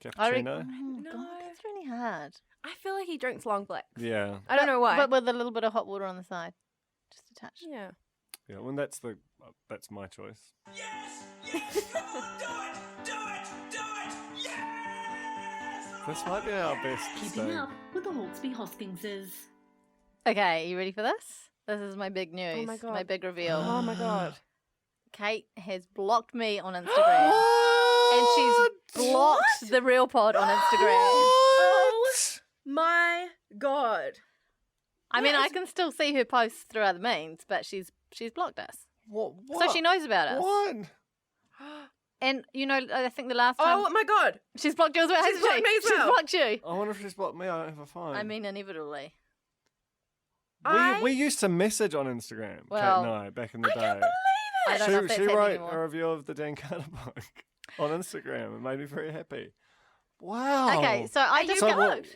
I Cappuccino? Oh, God, that's really hard. I feel like he drinks long black. Yeah. I don't know why. But with a little bit of hot water on the side. Just a touch. yeah. Yeah, well, that's my choice. This might be our best Keeping thing. up with the Hawkesby Hoskingses. Okay, you ready for this? This is my big news. Oh my God. My big reveal. Oh my God. Kate has blocked me on Instagram. And she's blocked the Real Pod on Instagram. Oh my God. I mean, I can still see her posts through other means, but she's blocked us. What? So she knows about us. What? And, you know, I think the last time... Oh my God. She's blocked you as well, She's hasn't she? blocked me as She's well. blocked you. I wonder if she's blocked me. I don't have a phone. I mean, inevitably. we used to message on Instagram, Well, Kate and I, back in the day. I don't know if that's She happening wrote anymore. a review of the Dan Carter book on Instagram. It made me very happy. Wow. Okay, so I just... So got- what-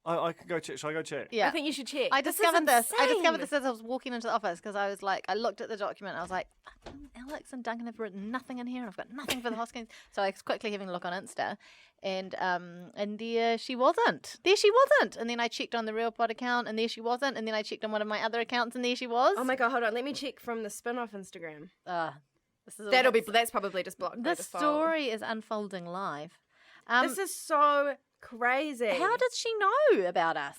I can go check. Shall I go check? Yeah. I think you should check. I discovered this. I discovered insane. this as I was walking into the office because I was like, I looked at the document. I was like, Alex and Duncan have written nothing in here, and I've got nothing for the Hoskins. So I was quickly having a look on Insta, and there she wasn't. There she wasn't. And then I checked on the Real Pod account, and there she wasn't. And then I checked on one of my other accounts, and there she was. Oh my God, hold on. Let me check from the spin-off Instagram. This is That's probably just blocked by This default. story is unfolding live. This is so crazy. How does she know about us?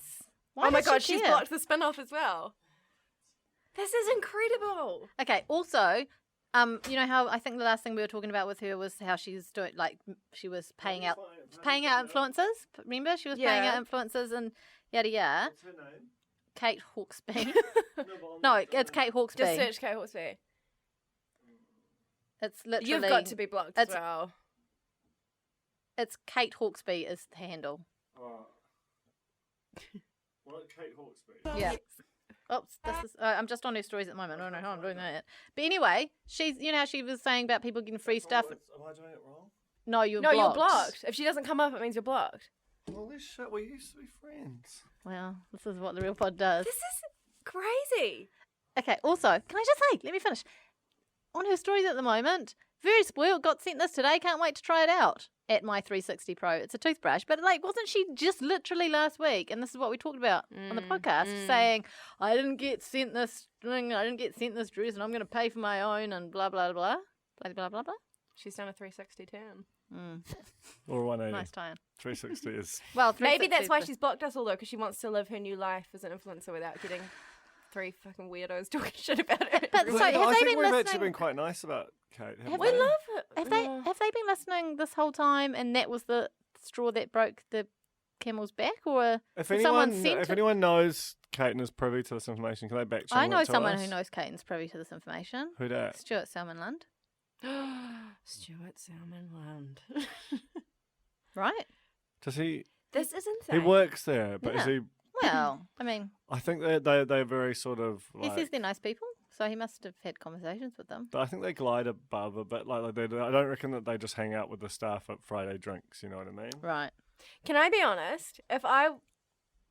Why oh my does God, she she's care? blocked the spin-off as well. This is incredible. Okay. Also, you know how I think the last thing we were talking about with her was how she's doing, like she was paying out influencers. Remember, she was paying Yeah. out influencers and yada yada. What's her name? Kate Hawkesby. No, it's Kate Hawkesby. Just search Kate Hawkesby. It's literally. You've got to be blocked as it's- well. It's Kate Hawkesby is the handle. What, Kate Hawkesby? Yeah. Oops, this is. I'm just on her stories at the moment. I don't know how I'm doing that yet. But anyway, she's. You know how she was saying about people getting free stuff. Am I doing it wrong? No, you're No, blocked. you're blocked. If she doesn't come up, it means you're blocked. Holy shit, we used to be friends. Well, this is what the real pod does. This is crazy. Okay. Also, can I just say? Let me finish. On her stories at the moment, very spoiled. Got sent this today. Can't wait to try it out at my 360 Pro. It's a toothbrush, but like, wasn't she just literally last week? And this is what we talked about on the podcast, saying I didn't get sent this thing. I didn't get sent this dress, and I'm going to pay for my own, and blah blah blah blah blah blah blah. She's done a 360 turn. Or 180. Nice time. 360 is. Well, Maybe 360 that's why is she's blocked us all, though, because she wants to live her new life as an influencer without getting 3 fucking weirdos talking shit about her. But so, I have they think been we've listening? actually been quite nice about Kate. haven't We we? love it. Have they been listening this whole time, and that was the straw that broke the camel's back, or If did someone anyone, sent if it? anyone knows Kate and is privy to this information, can they back channel I know it to someone us? who knows Caitlin's privy to this information. Who dat? Stuart Salmonland. Stuart Salmonland. Right? Does he? This is He insane. works there, but is Yeah. he? Well, I mean, I think they're very sort of. he Like, says they're nice people, so he must have had conversations with them. I think they glide above a bit. Like I don't reckon that they just hang out with the staff at Friday drinks. You know what I mean? Right. Can I be honest? If I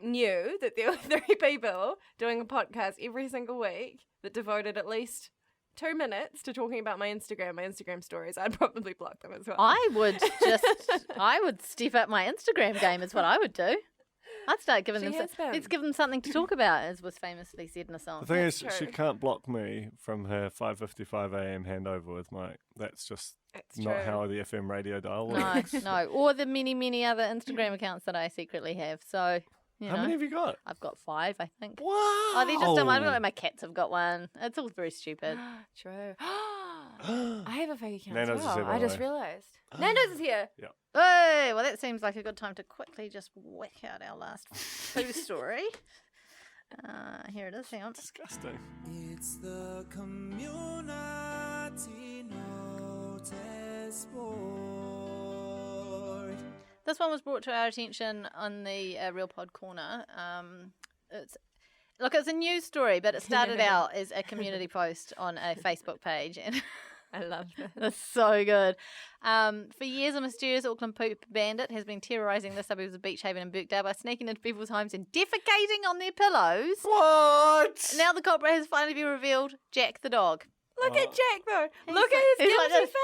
knew that there were 3 people doing a podcast every single week that devoted at least 2 minutes to talking about my Instagram stories, I'd probably block them as well. I would step up my Instagram game is what I would do. I'd start giving She them, has been. let's give them something to talk about, as was famously said in a song. The thing That's is, she true. can't block me from her 5:55 a.m. handover with Mike. That's just It's not true. how the FM radio dial No, works. no. Or the many, many other Instagram accounts that I secretly have. So, you know. How many have you got? I've got 5, I think. Wow. Oh, they're just, I don't know, my cats have got one. It's all very stupid. True. I have a fake account Nando's as is well. here, by I the just way. realised. Nando's is here. Yeah. Hey, well, that seems like a good time to quickly just whack out our last food story. Here it is. Hang on. Disgusting. It's the community notice board. This one was brought to our attention on the Real Pod Corner. It's a news story, but it started out as a community post on a Facebook page, and I love this. it's so good. For years, a mysterious Auckland poop bandit has been terrorising the suburbs of Beach Haven and Birkdale by sneaking into people's homes and defecating on their pillows. What? Now the culprit has finally been revealed, Jack the dog. Look at Jack, though. He's Look like- at his he's like guilty this.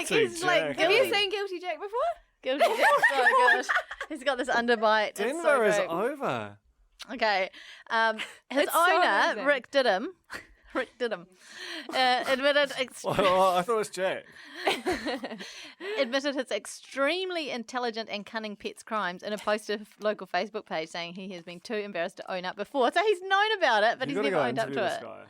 face. He's like Jack. Have you guilty. seen Guilty Jack before? Guilty Jack's so good. He's got this underbite. It's Denver so is great. over. Okay. His It's so owner, amazing. Rick Didham, admitted Well, I thought it was Jack. admitted his extremely intelligent and cunning pet's crimes in a post to local Facebook page, saying he has been too embarrassed to own up before. So he's known about it, but You've he's gotta never go owned up interview to this it. guy.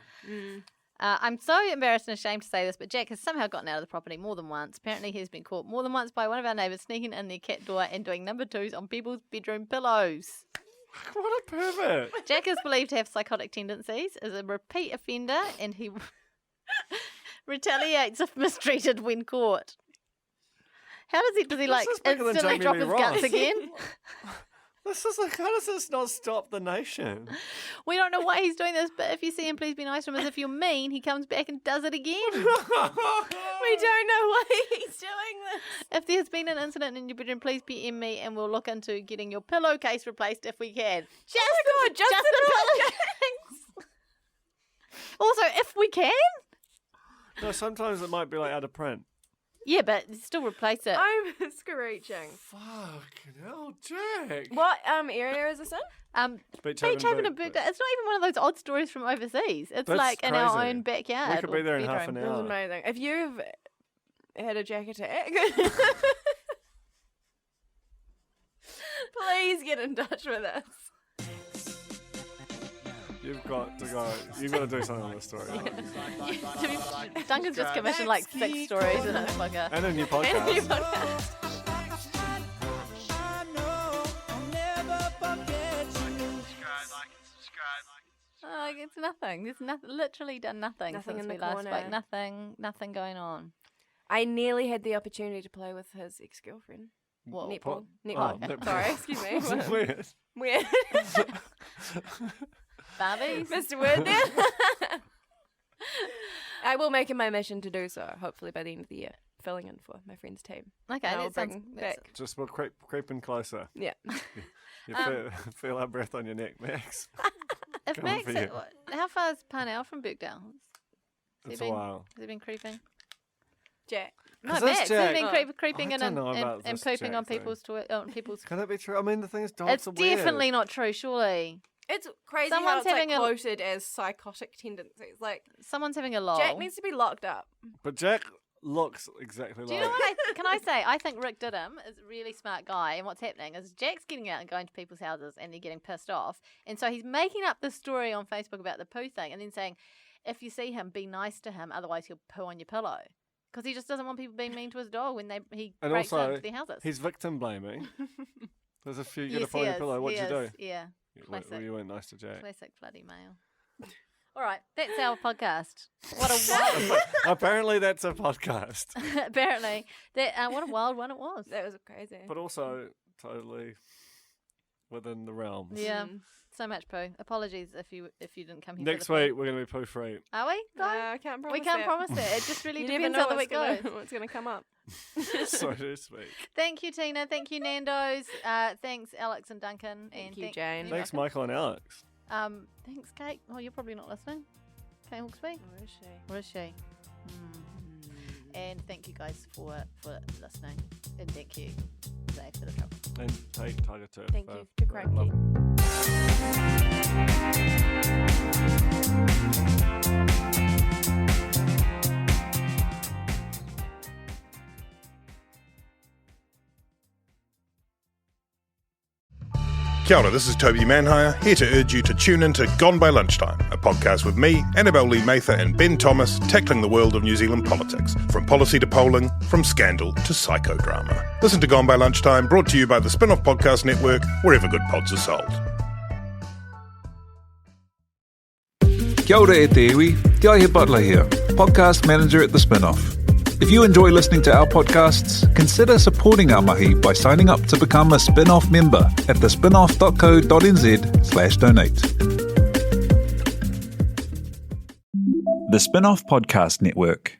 I'm so embarrassed and ashamed to say this, but Jack has somehow gotten out of the property more than once. Apparently, he's been caught more than once by one of our neighbours sneaking in their cat door and doing number 2s on people's bedroom pillows. What a pervert. Jack is believed to have psychotic tendencies, is a repeat offender, and he retaliates if mistreated when caught. How does he like is bigger than instantly Jamie drop Lee his Ross. guts again? This is like, how does this not stop the nation? We don't know why he's doing this, but if you see him, please be nice to him. As if you're mean, he comes back and does it again. We don't know why he's doing this. If there's been an incident in your bedroom, please PM me and we'll look into getting your pillowcase replaced if we can. Just God, just the the pillowcase. Also, if we can. No, sometimes it might be like out of print. Yeah, but still replace it. I'm screeching. Fucking hell, Jack. What area is this in? Beach Haven and Birkdale. It's not even one of those odd stories from overseas. It's That's like in our crazy. own backyard. We could be or there in half bedroom. an This is hour. amazing. If you've had a Jack attack, please get in touch with us. You've got to go. You've got to do something on this story. Duncan's just commissioned like 6 stories in his podcast. And a new podcast. And a new podcast. It's nothing. There's nothing. Literally done nothing, Nothing since in we the last corner. spoke. Nothing going on. I nearly had the opportunity to play with his ex-girlfriend. Whoa. Netball. Oh, Netball. netball. Sorry, excuse me. Weird. Weird. Barbies. Mr. Word there. I will make it my mission to do so, hopefully by the end of the year, filling in for my friend's team. Okay, And I'll that sounds bring that's- back. Just we're creeping closer. Yeah. You feel our breath on your neck, Max. If Coming Max, for you. how far is Parnell from Birkdale? It's a while. Has he been creeping? Jack. No, 'Cause Max this has Jack- been creeping I in don't know and about this pooping on Jack thing. people's on people's. Can that be true? I mean, the thing is, dogs It's are weird. definitely not true, surely. It's crazy Someone's how it's having a- quoted as psychotic tendencies. Like, Someone's having a lol. Jack needs to be locked up. But Jack looks exactly Do you like. know what can I say? I think Rick Didham is a really smart guy, and what's happening is Jack's getting out and going to people's houses, and they're getting pissed off, and so he's making up this story on Facebook about the poo thing, and then saying, if you see him, be nice to him, otherwise he'll poo on your pillow, because he just doesn't want people being mean to his dog when he And breaks also, into their houses. he's victim blaming. There's a few you get Yes, a poo on your he pillow. is, What'd he you do? is, yeah. Classic. You weren't nice to Jack. Classic bloody male. All right, that's our podcast. What a wild, Apparently, that's a podcast. apparently that what a wild one it was. That was crazy. But also totally within the realms. Yeah, so much poo. Apologies if you didn't come here. Next for the week, we're going to be poo free. Are we? No, I can't promise We can't that. promise it. It just really You depends never know how the week what's goes. what's going to come up. So to speak. Thank you, Tina. Thank you, Nando's. Thanks, Alex and Duncan. Thank and you, Jane. you're Thanks, welcome. Michael and Alex. Thanks, Kate. Oh, you're probably not listening. Kate Hawkesby. Where is she? Where is she? And thank you guys for listening. And thank you, Zay, for the trouble. And take Tiger Turf. Thank you to Craig love- Kia ora, this is Toby Manhire, here to urge you to tune in to Gone by Lunchtime, a podcast with me, Annabelle Lee Mather and Ben Thomas, tackling the world of New Zealand politics, from policy to polling, from scandal to psychodrama. Listen to Gone by Lunchtime, brought to you by the Spin-Off Podcast Network, wherever good pods are sold. Kia ora e te iwi, Te Aihe Butler here, podcast manager at The Spin-Off. If you enjoy listening to our podcasts, consider supporting our mahi by signing up to become a Spin-Off member at thespinoff.co.nz/donate. The Spin-Off Podcast Network.